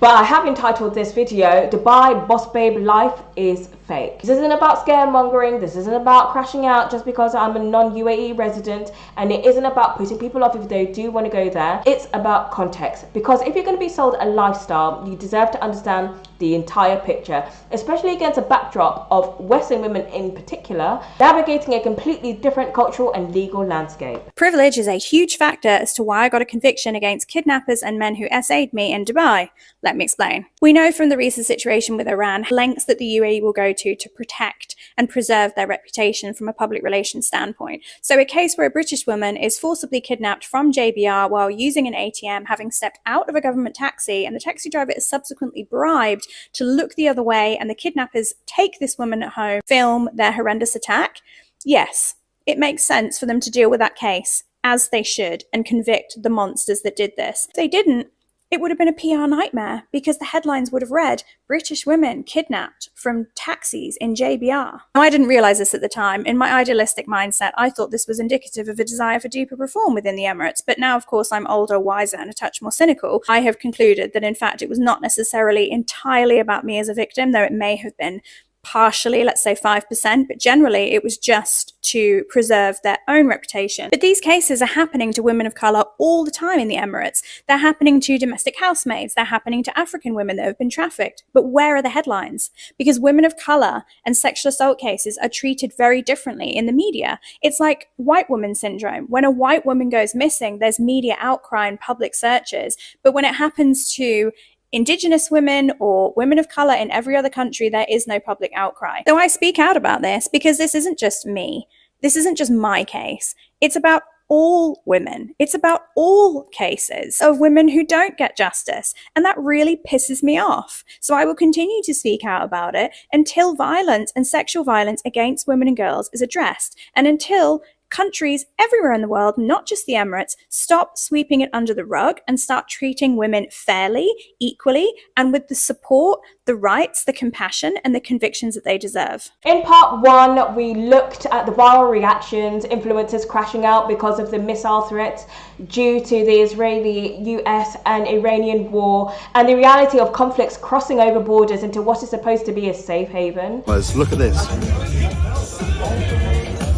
But I have entitled this video, Dubai Boss Babe Life is Fake. This isn't about scaremongering, this isn't about crashing out just because I'm a non-UAE resident, and it isn't about putting people off if they do want to go there. It's about context, because if you're going to be sold a lifestyle, you deserve to understand the entire picture, especially against a backdrop of Western women in particular, navigating a completely different cultural and legal landscape. Privilege is a huge factor as to why I got a conviction against kidnappers and men who SA'd me in Dubai. Let me explain. We know from the recent situation with Iran lengths that the UAE will go to protect and preserve their reputation from a public relations standpoint. So a case where a British woman is forcibly kidnapped from JBR while using an ATM, having stepped out of a government taxi, and the taxi driver is subsequently bribed to look the other way, and the kidnappers take this woman at home, film their horrendous attack. Yes, it makes sense for them to deal with that case, as they should, and convict the monsters that did this. If they didn't, it would have been a PR nightmare, because the headlines would have read, British women kidnapped from taxis in JBR. Now, I didn't realise this at the time. In my idealistic mindset, I thought this was indicative of a desire for deeper reform within the Emirates. But now, of course, I'm older, wiser, and a touch more cynical. I have concluded that, in fact, it was not necessarily entirely about me as a victim, though it may have been partially, let's say 5%, but generally it was just to preserve their own reputation. But these cases are happening to women of colour all the time in the Emirates. They're happening to domestic housemaids. They're happening to African women that have been trafficked. But where are the headlines? Because women of colour and sexual assault cases are treated very differently in the media. It's like white woman syndrome. When a white woman goes missing, there's media outcry and public searches. But when it happens to Indigenous women or women of colour in every other country, there is no public outcry. So I speak out about this because this isn't just me. This isn't just my case. It's about all women. It's about all cases of women who don't get justice. And that really pisses me off. So I will continue to speak out about it until violence and sexual violence against women and girls is addressed, and until countries everywhere in the world, not just the Emirates, stop sweeping it under the rug and start treating women fairly, equally, and with the support, the rights, the compassion, and the convictions that they deserve. In part 1, we looked at the viral reactions, influencers crashing out because of the missile threats due to the Israeli, US, and Iranian war, and the reality of conflicts crossing over borders into what is supposed to be a safe haven. Look at this.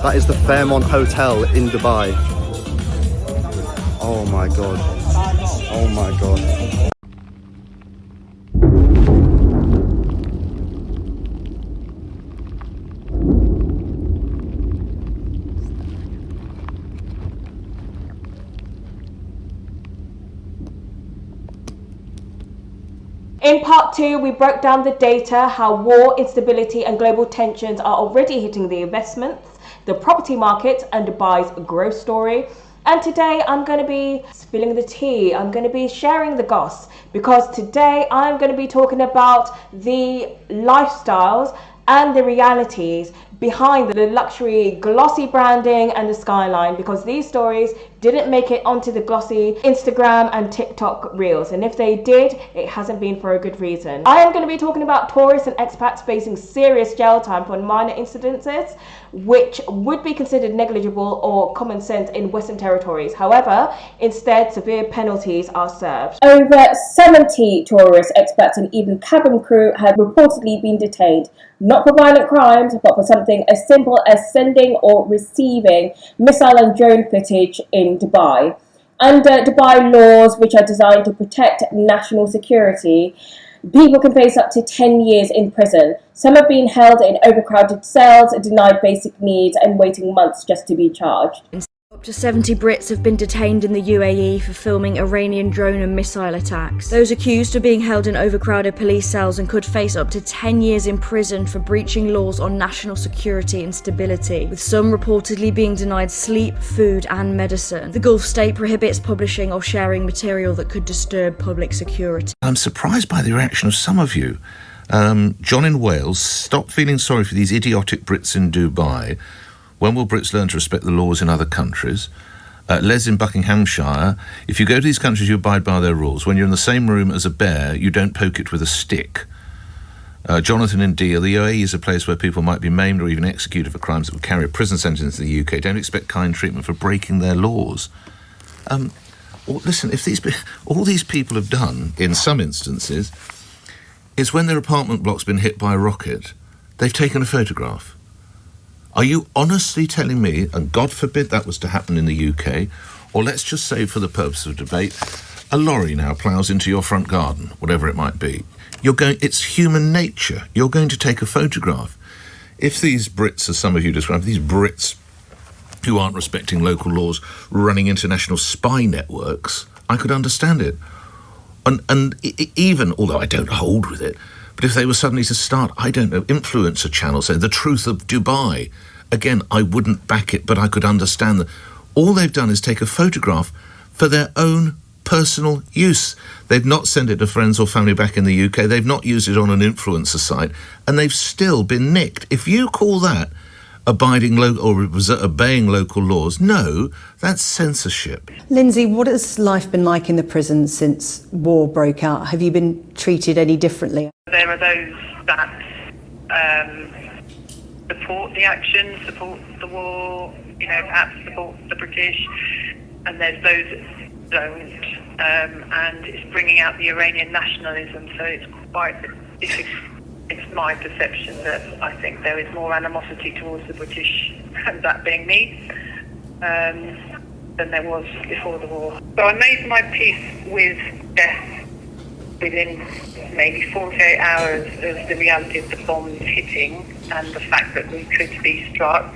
That is the Fairmont Hotel in Dubai. Oh my god. Oh my god. In part 2, we broke down the data, how war, instability, and global tensions are already hitting the investments, the property market, and Dubai's growth story. And today I'm going to be spilling the tea. I'm going to be sharing the goss, because today I'm going to be talking about the lifestyles and the realities behind the luxury glossy branding and the skyline, because these stories didn't make it onto the glossy Instagram and TikTok reels, and if they did, it hasn't been for a good reason. I am going to be talking about tourists and expats facing serious jail time for minor incidences which would be considered negligible or common sense in Western territories. However, instead, severe penalties are served. Over 70 tourists, expats and even cabin crew have reportedly been detained, not for violent crimes, but for something as simple as sending or receiving missile and drone footage in Dubai. Under Dubai laws, which are designed to protect national security, people can face up to 10 years in prison. Some have been held in overcrowded cells, denied basic needs, and waiting months just to be charged. Up to 70 Brits have been detained in the UAE for filming Iranian drone and missile attacks. Those accused are being held in overcrowded police cells and could face up to 10 years in prison for breaching laws on national security and stability, with some reportedly being denied sleep, food and medicine. The Gulf state prohibits publishing or sharing material that could disturb public security. I'm surprised by the reaction of some of you. John in Wales, stop feeling sorry for these idiotic Brits in Dubai. When will Brits learn to respect the laws in other countries? Les in Buckinghamshire, if you go to these countries, you abide by their rules. When you're in the same room as a bear, you don't poke it with a stick. Jonathan in Deal, the UAE is a place where people might be maimed or even executed for crimes that would carry a prison sentence in the UK. Don't expect kind treatment for breaking their laws. Listen, if all these people have done, in some instances, is when their apartment block's been hit by a rocket, they've taken a photograph. Are you honestly telling me, and God forbid that was to happen in the UK, or let's just say for the purpose of debate, a lorry now ploughs into your front garden, whatever it might be. It's human nature. You're going to take a photograph. If these Brits, as some of you describe, these Brits who aren't respecting local laws, running international spy networks, I could understand it. And even, although I don't hold with it, but if they were suddenly to start, I don't know, influencer channels, say, the truth of Dubai, again, I wouldn't back it, but I could understand that. All they've done is take a photograph for their own personal use. They've not sent it to friends or family back in the UK. They've not used it on an influencer site, and they've still been nicked. If you call that obeying local laws, no, that's censorship. Lindsay, what has life been like in the prison since war broke out? Have you been treated any differently? There are those that support the action, support the war, perhaps support the British, and there's those that don't, and it's bringing out the Iranian nationalism, so it's quite difficult. It's my perception that I think there is more animosity towards the British, and that being me, than there was before the war. So I made my peace with death within maybe 48 hours of the reality of the bombs hitting and the fact that we could be struck,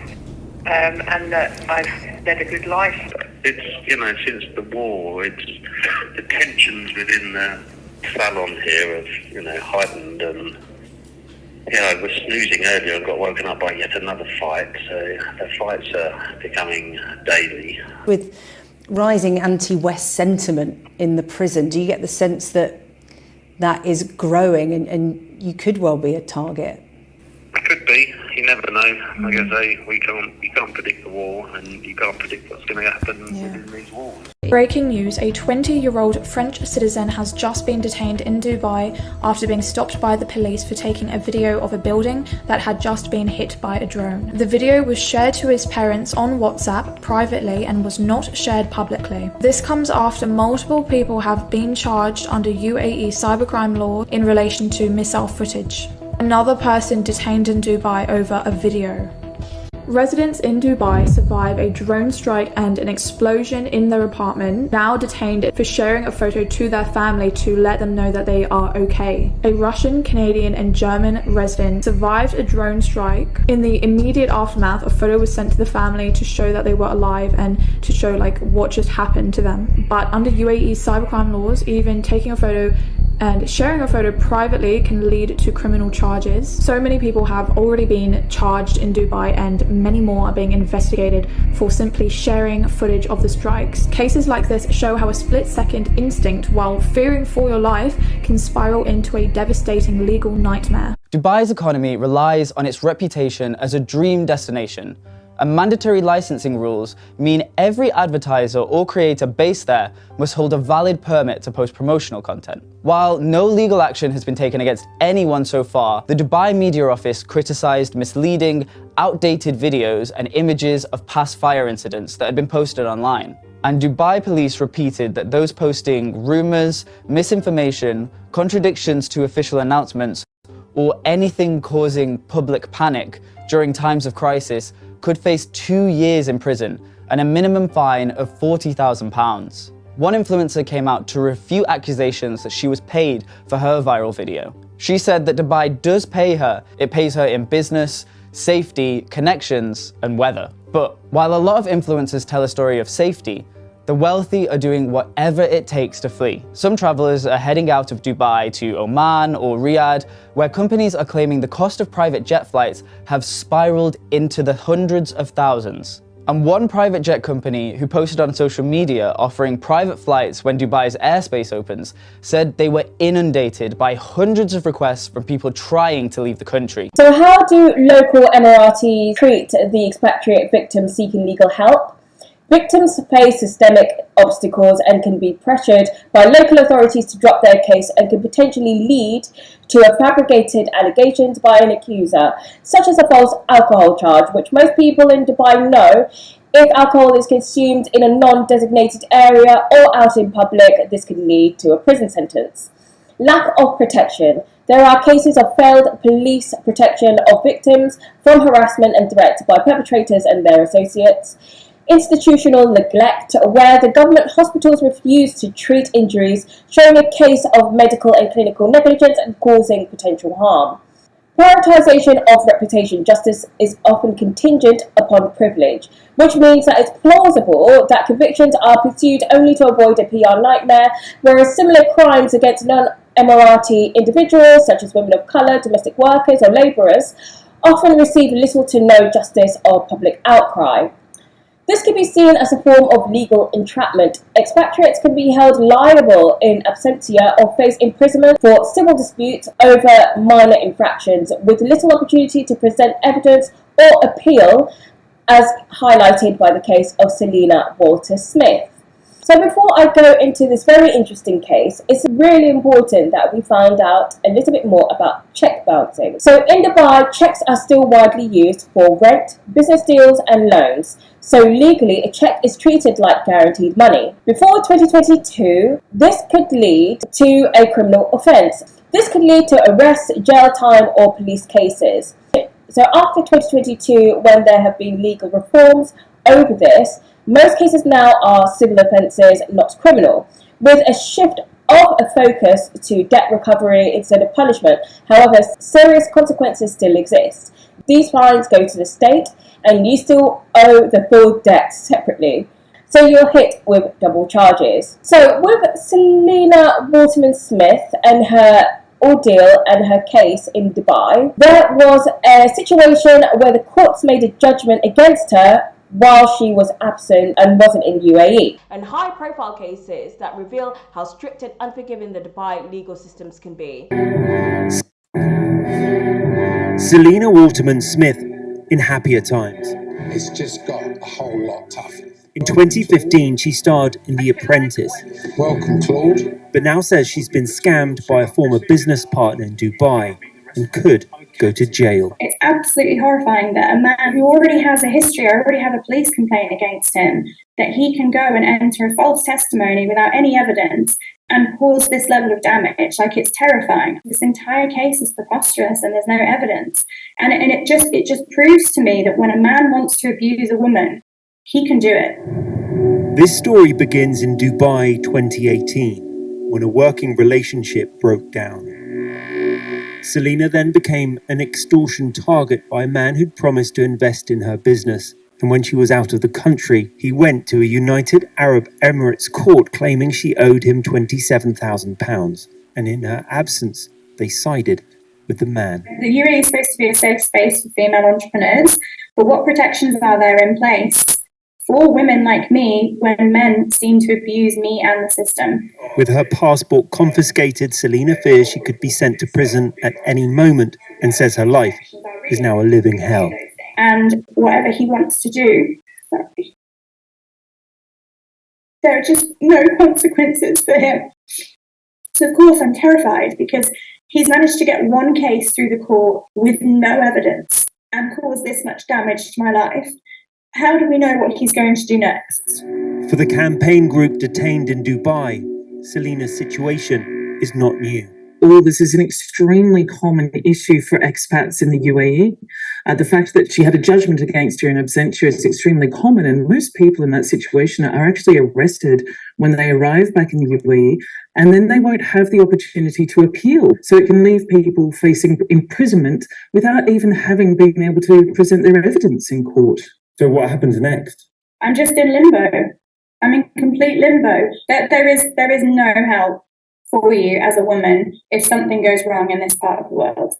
and that I've led a good life. It's, since the war, it's the tensions within the salon here have, heightened, and I was snoozing earlier and got woken up by yet another fight, so the fights are becoming daily. With rising anti-West sentiment in the prison, do you get the sense that that is growing and you could well be a target? It could be. You never know. Like I say, you can't predict the war, and you can't predict what's going to happen within these wars. Breaking news, a 20-year-old French citizen has just been detained in Dubai after being stopped by the police for taking a video of a building that had just been hit by a drone. The video was shared to his parents on WhatsApp privately and was not shared publicly. This comes after multiple people have been charged under UAE cybercrime law in relation to missile footage. Another person detained in Dubai over a video. Residents in Dubai survive a drone strike and an explosion in their apartment, now detained for sharing a photo to their family to let them know that they are okay. A Russian, Canadian and German resident survived a drone strike. In the immediate aftermath, a photo was sent to the family to show that they were alive and to show what just happened to them. But under UAE cybercrime laws, even taking a photo and sharing a photo privately can lead to criminal charges. So many people have already been charged in Dubai, and many more are being investigated for simply sharing footage of the strikes. Cases like this show how a split-second instinct, while fearing for your life, can spiral into a devastating legal nightmare. Dubai's economy relies on its reputation as a dream destination, and mandatory licensing rules mean every advertiser or creator based there must hold a valid permit to post promotional content. While no legal action has been taken against anyone so far, the Dubai Media Office criticised misleading, outdated videos and images of past fire incidents that had been posted online. And Dubai police repeated that those posting rumours, misinformation, contradictions to official announcements, or anything causing public panic during times of crisis could face 2 years in prison and a minimum fine of £40,000. One influencer came out to refute accusations that she was paid for her viral video. She said that Dubai does pay her. It pays her in business, safety, connections, and weather. But while a lot of influencers tell a story of safety, the wealthy are doing whatever it takes to flee. Some travelers are heading out of Dubai to Oman or Riyadh, where companies are claiming the cost of private jet flights have spiraled into the hundreds of thousands. And one private jet company who posted on social media offering private flights when Dubai's airspace opens said they were inundated by hundreds of requests from people trying to leave the country. So how do local Emiratis treat the expatriate victims seeking legal help? Victims face systemic obstacles and can be pressured by local authorities to drop their case and can potentially lead to a fabricated allegations by an accuser, such as a false alcohol charge, which most people in Dubai know. If alcohol is consumed in a non-designated area or out in public, this could lead to a prison sentence. Lack of protection. There are cases of failed police protection of victims from harassment and threats by perpetrators and their associates. Institutional neglect, where the government hospitals refuse to treat injuries, showing a case of medical and clinical negligence and causing potential harm. Prioritisation of reputation justice is often contingent upon privilege, which means that it's plausible that convictions are pursued only to avoid a PR nightmare, whereas similar crimes against non-Emirati individuals, such as women of colour, domestic workers or labourers, often receive little to no justice or public outcry. This can be seen as a form of legal entrapment. Expatriates can be held liable in absentia or face imprisonment for civil disputes over minor infractions, with little opportunity to present evidence or appeal, as highlighted by the case of Selina Waterman-Smith. So before I go into this very interesting case, it's really important that we find out a little bit more about cheque bouncing. So in Dubai, cheques are still widely used for rent, business deals and loans. So legally, a cheque is treated like guaranteed money. Before 2022, this could lead to a criminal offence. This could lead to arrest, jail time or police cases. So after 2022, when there have been legal reforms over this, most cases now are civil offences, not criminal, with a shift of a focus to debt recovery instead of punishment. However, serious consequences still exist. These fines go to the state and you still owe the full debt separately. So you're hit with double charges. So with Selina Waterman-Smith and her ordeal and her case in Dubai, there was a situation where the courts made a judgment against her while she was absent and wasn't in UAE. And high-profile cases that reveal how strict and unforgiving the Dubai legal systems can be. Selina Waterman-Smith in happier times. It's just got a whole lot tougher. In 2015, she starred in The Apprentice. Welcome, Claude. But now says she's been scammed by a former business partner in Dubai and could go to jail. It's absolutely horrifying that a man who already has a history, already have a police complaint against him, that he can go and enter a false testimony without any evidence and cause this level of damage. Like, it's terrifying. This entire case is preposterous and there's no evidence. And it just proves to me that when a man wants to abuse a woman, he can do it. This story begins in Dubai 2018, when a working relationship broke down. Selina then became an extortion target by a man who'd promised to invest in her business. And when she was out of the country, he went to a United Arab Emirates court claiming she owed him £27,000. And in her absence, they sided with the man. The UAE is supposed to be a safe space for female entrepreneurs, but what protections are there in place for women like me when men seem to abuse me and the system. With her passport confiscated, Selina fears she could be sent to prison at any moment and says her life is now a living hell. And whatever he wants to do, there are just no consequences for him. So of course I'm terrified because he's managed to get one case through the court with no evidence and cause this much damage to my life. How do we know what he's going to do next? For the campaign group Detained in Dubai, Selina's situation is not new. All this is an extremely common issue for expats in the UAE. The fact that she had a judgment against her in absentia is extremely common, and most people in that situation are actually arrested when they arrive back in the UAE, and then they won't have the opportunity to appeal. So it can leave people facing imprisonment without even having been able to present their evidence in court. So what happens next? I'm just in limbo. I'm in complete limbo. There is no help for you as a woman if something goes wrong in this part of the world.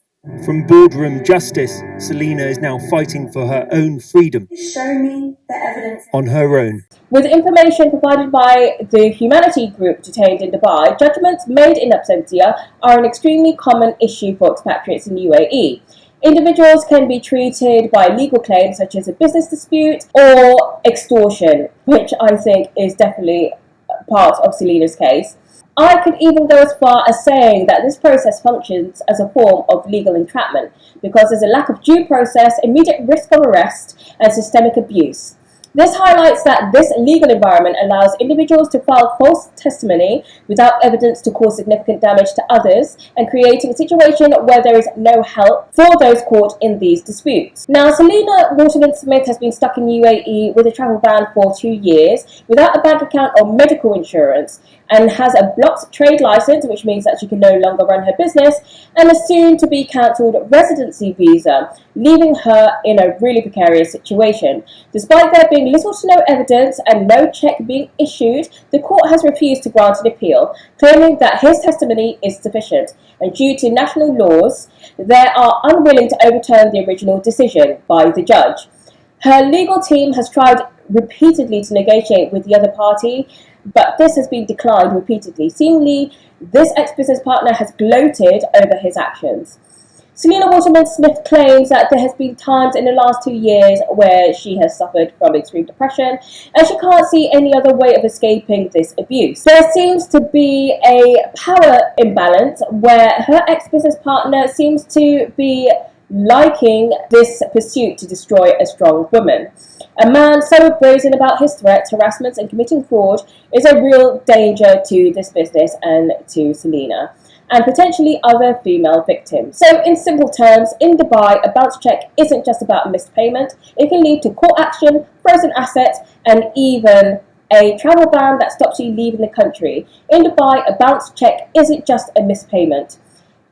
From boardroom justice, Selina is now fighting for her own freedom. Show me the evidence. On her own. With information provided by the humanity group Detained in Dubai, judgments made in absentia are an extremely common issue for expatriates in UAE. Individuals can be treated by legal claims such as a business dispute or extortion, which I think is definitely part of Selina's case. I could even go as far as saying that this process functions as a form of legal entrapment because there's a lack of due process, immediate risk of arrest, and systemic abuse. This highlights that this legal environment allows individuals to file false testimony without evidence to cause significant damage to others and creating a situation where there is no help for those caught in these disputes. Now, Selina Waterman-Smith has been stuck in UAE with a travel ban for 2 years without a bank account or medical insurance and has a blocked trade license, which means that she can no longer run her business, and a soon-to-be cancelled residency visa, leaving her in a really precarious situation. Despite there being little to no evidence and no cheque being issued, the court has refused to grant an appeal, claiming that his testimony is sufficient, and due to national laws, they are unwilling to overturn the original decision by the judge. Her legal team has tried repeatedly to negotiate with the other party, but this has been declined repeatedly. Seemingly, this ex-business partner has gloated over his actions. Selina Waterman-Smith claims that there has been times in the last 2 years where she has suffered from extreme depression and she can't see any other way of escaping this abuse. There seems to be a power imbalance where her ex-business partner seems to be liking this pursuit to destroy a strong woman. A man so brazen about his threats, harassments and committing fraud is a real danger to this business and to Selina, and potentially other female victims. So in simple terms, in Dubai, a bounce check isn't just about missed payment. It can lead to court action, frozen assets, and even a travel ban that stops you leaving the country. In Dubai, a bounce check isn't just a missed payment.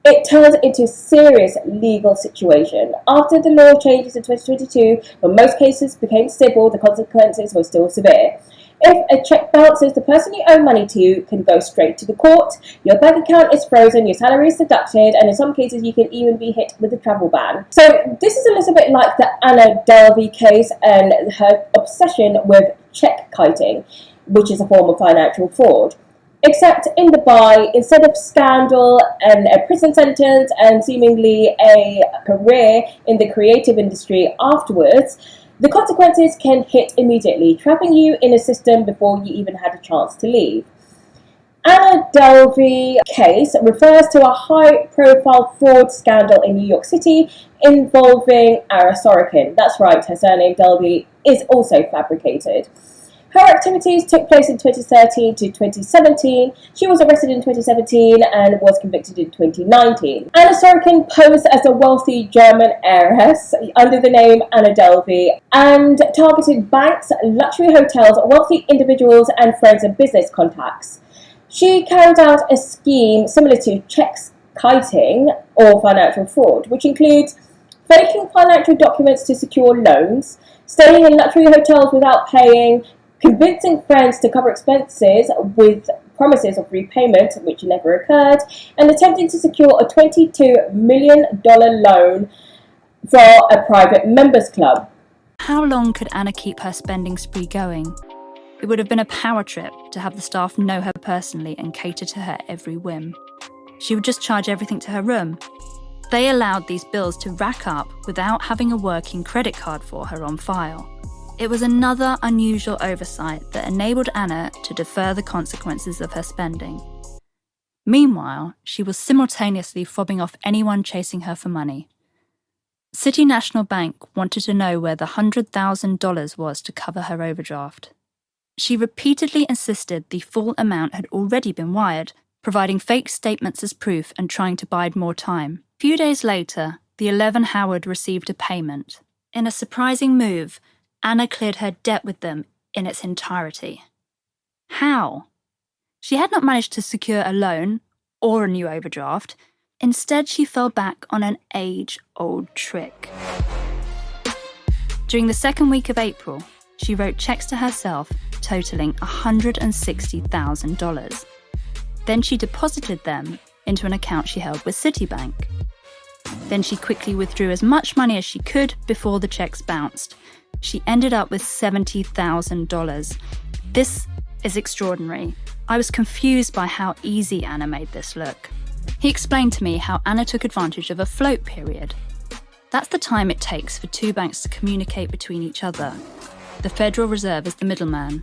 It turns into a serious legal situation. After the law changes in 2022, when most cases became civil, the consequences were still severe. If a cheque bounces, the person you owe money to can go straight to the court, your bank account is frozen, your salary is deducted, and in some cases you can even be hit with a travel ban. So this is a little bit like the Anna Delvey case and her obsession with cheque kiting, which is a form of financial fraud. Except in Dubai, instead of scandal and a prison sentence and seemingly a career in the creative industry afterwards, the consequences can hit immediately, trapping you in a system before you even had a chance to leave. Anna Delvey case refers to a high-profile fraud scandal in New York City involving Heiress. That's right, her surname Delvey is also fabricated. Her activities took place in 2013 to 2017. She was arrested in 2017 and was convicted in 2019. Anna Sorokin posed as a wealthy German heiress under the name Anna Delvey and targeted banks, luxury hotels, wealthy individuals, and friends and business contacts. She carried out a scheme similar to cheque kiting or financial fraud, which includes faking financial documents to secure loans, staying in luxury hotels without paying, convincing friends to cover expenses with promises of repayment, which never occurred, and attempting to secure a $22 million loan for a private members club. How long could Anna keep her spending spree going? It would have been a power trip to have the staff know her personally and cater to her every whim. She would just charge everything to her room. They allowed these bills to rack up without having a working credit card for her on file. It was another unusual oversight that enabled Anna to defer the consequences of her spending. Meanwhile, she was simultaneously fobbing off anyone chasing her for money. City National Bank wanted to know where the $100,000 was to cover her overdraft. She repeatedly insisted the full amount had already been wired, providing fake statements as proof and trying to bide more time. A few days later, the 11 Howard received a payment. In a surprising move, Anna cleared her debt with them in its entirety. How? She had not managed to secure a loan or a new overdraft. Instead, she fell back on an age-old trick. During the second week of April, she wrote checks to herself totaling $160,000. Then she deposited them into an account she held with Citibank. Then she quickly withdrew as much money as she could before the checks bounced. She ended up with $70,000. This is extraordinary. I was confused by how easy Anna made this look. He explained to me how Anna took advantage of a float period. That's the time it takes for two banks to communicate between each other. The Federal Reserve is the middleman.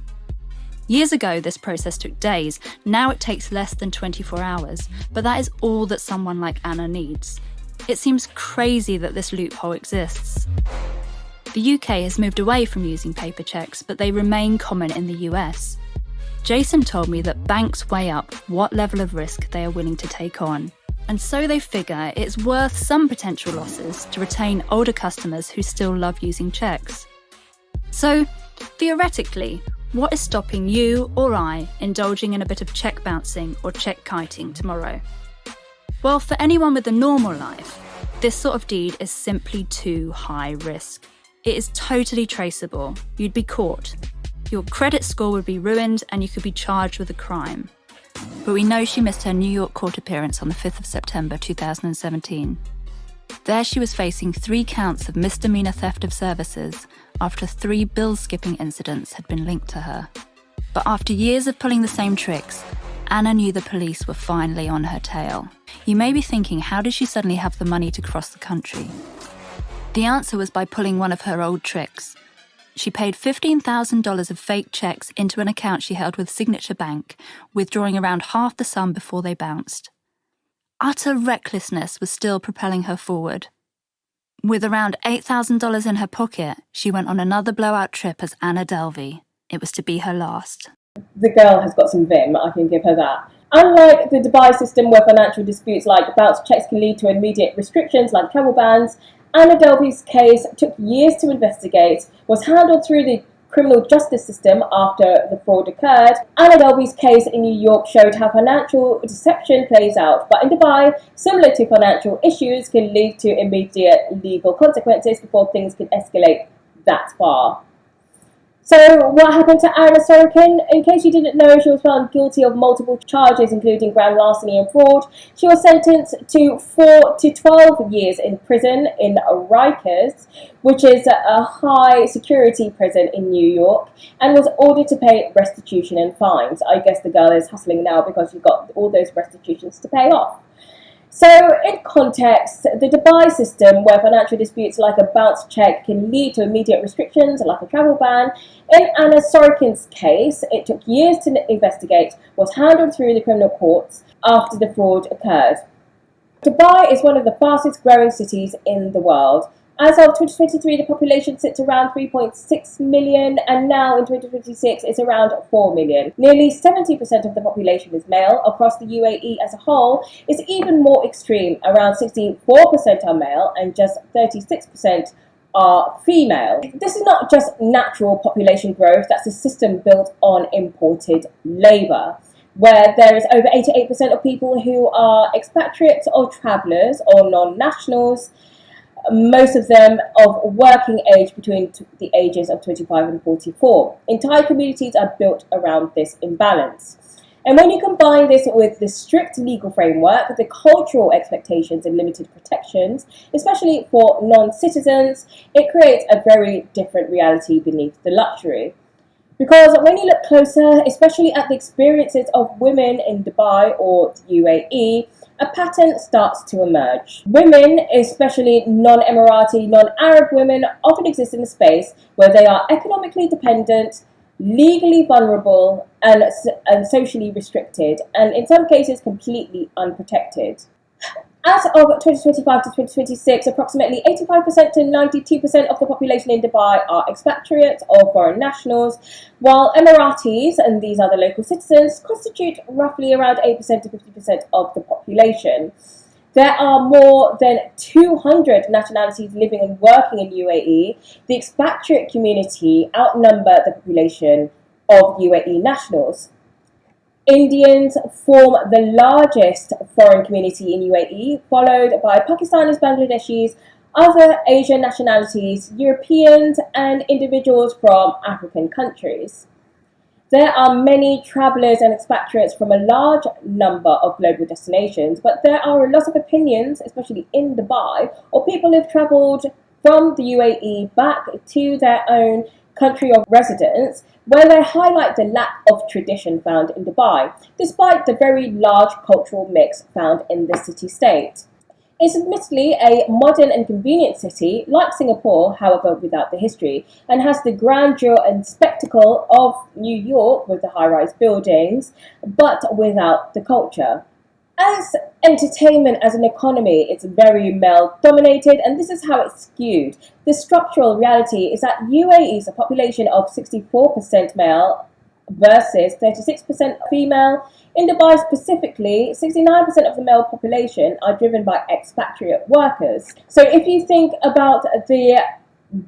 Years ago, this process took days. Now it takes less than 24 hours, but that is all that someone like Anna needs. It seems crazy that this loophole exists. The UK has moved away from using paper checks, but they remain common in the US. Jason told me that banks weigh up what level of risk they are willing to take on, and so they figure it's worth some potential losses to retain older customers who still love using checks. So, theoretically, what is stopping you or I indulging in a bit of cheque bouncing or cheque kiting tomorrow? Well, for anyone with a normal life, this sort of deed is simply too high risk. It is totally traceable. You'd be caught. Your credit score would be ruined and you could be charged with a crime. But we know she missed her New York court appearance on the 5th of September 2017. There she was facing 3 counts of misdemeanor theft of services after 3 bill-skipping incidents had been linked to her. But after years of pulling the same tricks, Anna knew the police were finally on her tail. You may be thinking, how did she suddenly have the money to cross the country? The answer was by pulling one of her old tricks. She paid $15,000 of fake checks into an account she held with Signature Bank, withdrawing around half the sum before they bounced. Utter recklessness was still propelling her forward. With around $8,000 in her pocket, she went on another blowout trip as Anna Delvey. It was to be her last. The girl has got some vim, I can give her that. Unlike the Dubai system where financial disputes like bounce checks can lead to immediate restrictions like travel bans, Anna Delvey's case took years to investigate, was handled through the criminal justice system after the fraud occurred. Anna Delvey's case in New York showed how financial deception plays out, but in Dubai, similar to financial issues, can lead to immediate legal consequences before things can escalate that far. So what happened to Anna Sorokin? In case you didn't know, she was found guilty of multiple charges, including grand larceny and fraud. She was sentenced to 4 to 12 years in prison in Rikers, which is a high security prison in New York, and was ordered to pay restitution and fines. I guess the girl is hustling now because she's got all those restitutions to pay off. So, in context, the Dubai system, where financial disputes like a bounce check can lead to immediate restrictions, like a travel ban, in Anna Sorokin's case, it took years to investigate, was handled through the criminal courts after the fraud occurred. Dubai is one of the fastest growing cities in the world. As of 2023, the population sits around 3.6 million, and now in 2026, it's around 4 million. Nearly 70% of the population is male. Across the UAE as a whole, it's even more extreme. Around 64% are male, and just 36% are female. This is not just natural population growth, that's a system built on imported labour, where there is over 88% of people who are expatriates or travellers or non-nationals, most of them of working age between the ages of 25 and 44. Entire communities are built around this imbalance. And when you combine this with the strict legal framework, the cultural expectations and limited protections, especially for non-citizens, it creates a very different reality beneath the luxury. Because when you look closer, especially at the experiences of women in Dubai or the UAE, a pattern starts to emerge. Women, especially non-Emirati, non-Arab women, often exist in a space where they are economically dependent, legally vulnerable, and socially restricted, and in some cases completely unprotected. As of 2025 to 2026, approximately 85% to 92% of the population in Dubai are expatriates or foreign nationals, while Emiratis, and these are the local citizens, constitute roughly around 8% to 50% of the population. There are more than 200 nationalities living and working in UAE. The expatriate community outnumber the population of UAE nationals. Indians form the largest foreign community in UAE, followed by Pakistanis, Bangladeshis, other Asian nationalities, Europeans, and individuals from African countries. There are many travellers and expatriates from a large number of global destinations, but there are a lot of opinions, especially in Dubai, or people who've travelled from the UAE back to their own country of residence, where they highlight the lack of tradition found in Dubai, despite the very large cultural mix found in the city-state. It's admittedly a modern and convenient city, like Singapore, however without the history, and has the grandeur and spectacle of New York with the high-rise buildings, but without the culture. As entertainment, as an economy, it's very male-dominated, and this is how it's skewed. The structural reality is that UAE is a population of 64% male versus 36% female. In Dubai specifically, 69% of the male population are driven by expatriate workers. So if you think about the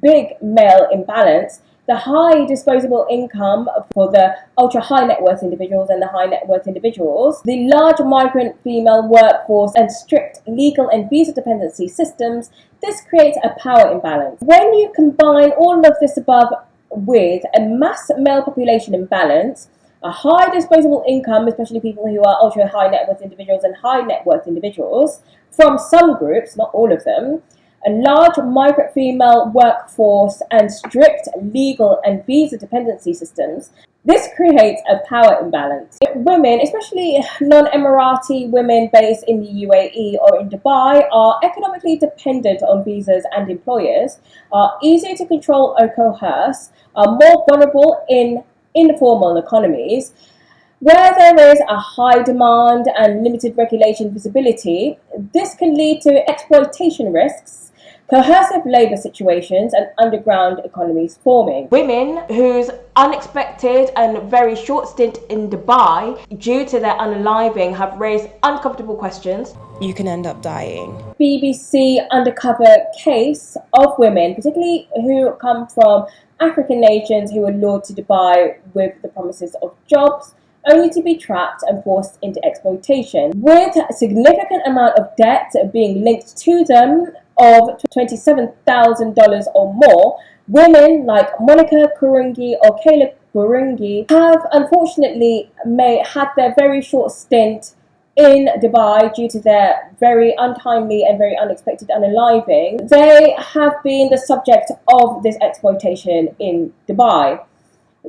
big male imbalance, the high disposable income for the ultra-high net worth individuals and the high net worth individuals, the large migrant female workforce and strict legal and visa dependency systems, this creates a power imbalance. When you combine all of this above with a mass male population imbalance, a high disposable income, especially people who are ultra-high net worth individuals and high net worth individuals, from some groups, not all of them, a large migrant female workforce and strict legal and visa dependency systems, this creates a power imbalance. Women, especially non-Emirati women based in the UAE or in Dubai, are economically dependent on visas and employers, are easier to control or coerce, are more vulnerable in informal economies. Where there is a high demand and limited regulation visibility, this can lead to exploitation risks, coercive labour situations, and underground economies forming. Women whose unexpected and very short stint in Dubai, due to their unaliving, have raised uncomfortable questions. You can end up dying. BBC undercover case of women, particularly who come from African nations, who were lured to Dubai with the promises of jobs, only to be trapped and forced into exploitation, with a significant amount of debt being linked to them of $27,000 or more. Women like Monica Kurungi or Kayla Kurungi have unfortunately had their very short stint in Dubai due to their very untimely and very unexpected unaliving. They have been the subject of this exploitation in Dubai.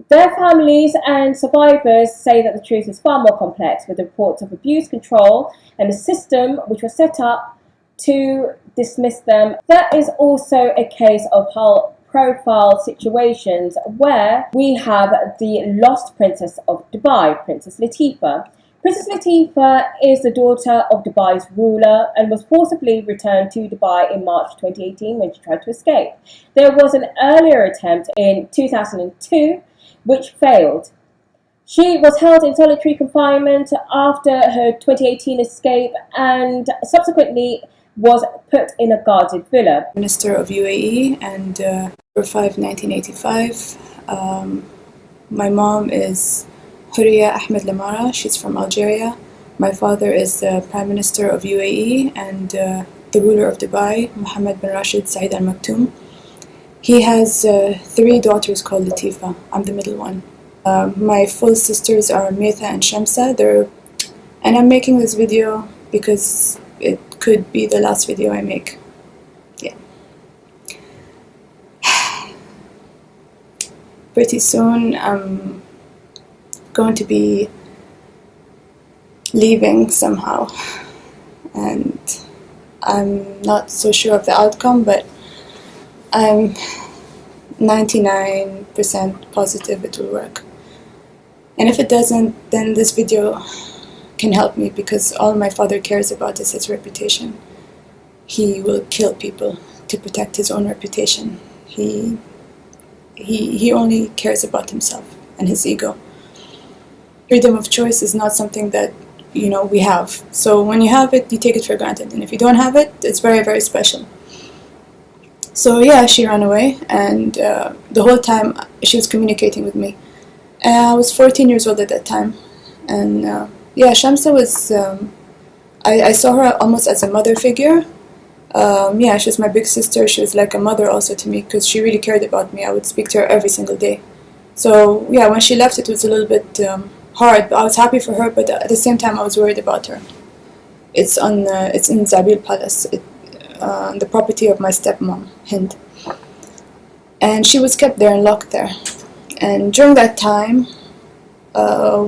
Their families and survivors say that the truth is far more complex, with reports of abuse, control, and a system which was set up to dismiss them. There is also a case of high-profile situations where we have the lost princess of Dubai, Princess Latifa. Princess Latifa is the daughter of Dubai's ruler and was forcibly returned to Dubai in March 2018 when she tried to escape. There was an earlier attempt in 2002 which failed. She was held in solitary confinement after her 2018 escape and subsequently was put in a guarded villa. Minister of UAE and November 5, 1985. My mom is Huriya Ahmed Lamara. She's from Algeria. My father is the Prime Minister of UAE and the ruler of Dubai, Mohammed bin Rashid Saeed Al Maktoum. He has 3 daughters called Latifa. I'm the middle one. My full sisters are Metha and Shamsa. And I'm making this video because it could be the last video I make. Yeah. Pretty soon I'm going to be leaving somehow, and I'm not so sure of the outcome, but I'm 99% positive it will work. And if it doesn't, then this video can help me, because all my father cares about is his reputation. He will kill people to protect his own reputation. He only cares about himself and his ego. Freedom of choice is not something that, you know, we have. So when you have it, you take it for granted. And if you don't have it, it's very, very special. So yeah, she ran away, and the whole time she was communicating with me. I was 14 years old at that time. And yeah, Shamsa was, I saw her almost as a mother figure. Yeah, she was my big sister. She was like a mother also to me, because she really cared about me. I would speak to her every single day. So yeah, when she left, it was a little bit hard, but I was happy for her, but at the same time I was worried about her. It's in Zabil Palace, the property of my stepmom, Hind. And she was kept there and locked there. And during that time,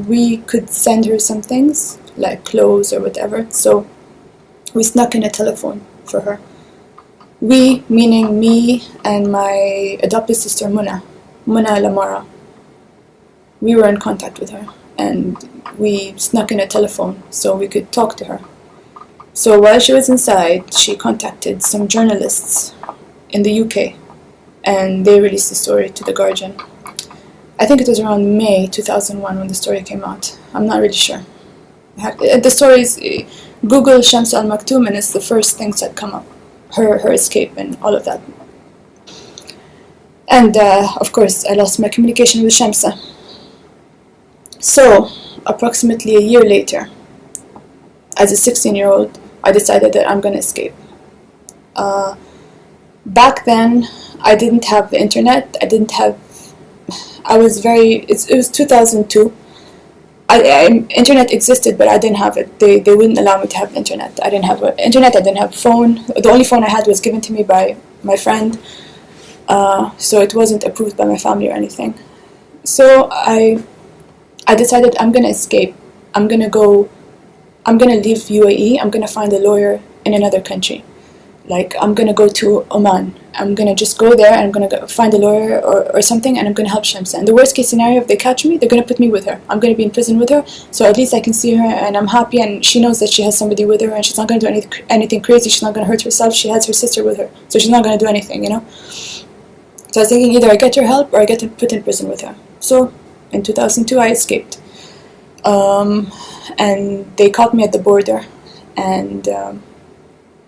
we could send her some things, like clothes or whatever, so we snuck in a telephone for her. We, meaning me and my adopted sister Muna Lamara. We were in contact with her, and we snuck in a telephone so we could talk to her. So while she was inside, she contacted some journalists in the UK, and they released the story to The Guardian. I think it was around May 2001 when the story came out. I'm not really sure. The story is, Google Shams al-Maktoum and it's the first things that come up. Her escape and all of that. And of course, I lost my communication with Shamsa. So, approximately a year later, as a 16-year-old, I decided that I'm going to escape. Back then, I didn't have the internet. It was 2002. Internet existed, but I didn't have it. They wouldn't allow me to have internet. I didn't have internet, I didn't have phone. The only phone I had was given to me by my friend. So it wasn't approved by my family or anything. So I decided I'm going to escape. I'm going to leave UAE. I'm going to find a lawyer in another country. Like, I'm going to go to Oman. I'm going to just go there and I'm going to find a lawyer or something, and I'm going to help Shamsa. And the worst case scenario, if they catch me, they're going to put me with her. I'm going to be in prison with her, so at least I can see her and I'm happy, and she knows that she has somebody with her and she's not going to do anything crazy. She's not going to hurt herself. She has her sister with her, so she's not going to do anything, you know? So I was thinking either I get her help or I get put in prison with her. So in 2002, I escaped. And they caught me at the border, and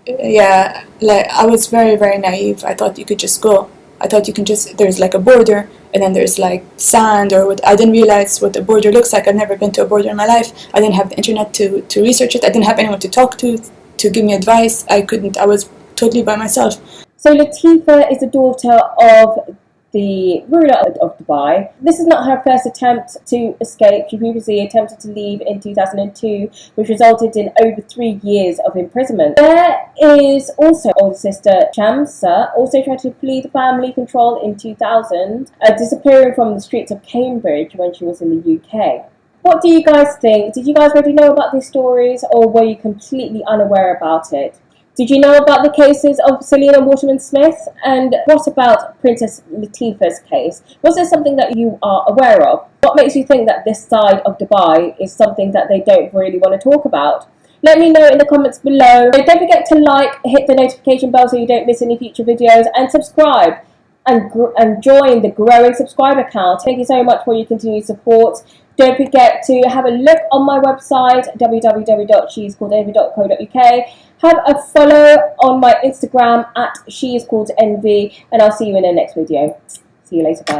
yeah, like, I was very, very naive. I thought you could just go. I thought you can just, there's like a border, and then there's like sand or what. I didn't realize what the border looks like. I've never been to a border in my life. I didn't have the internet to research it. I didn't have anyone to talk to give me advice. I was totally by myself. So Latifa is the daughter of the ruler of Dubai. This is not her first attempt to escape. She previously attempted to leave in 2002, which resulted in over 3 years of imprisonment. There is also older sister Shamsa, also tried to flee the family control in 2000, disappearing from the streets of Cambridge when she was in the UK. What do you guys think? Did you guys already know about these stories, or were you completely unaware about it? Did you know about the cases of Selina and Waterman-Smith? And what about Princess Latifa's case? Was there something that you are aware of? What makes you think that this side of Dubai is something that they don't really want to talk about? Let me know in the comments below. Don't forget to like, hit the notification bell so you don't miss any future videos, and subscribe and join the growing subscriber count. Thank you so much for your continued support. Don't forget to have a look on my website, www.sheiscalledenvy.co.uk. Have a follow on my Instagram at sheiscallednv, and I'll see you in the next video. See you later, guys.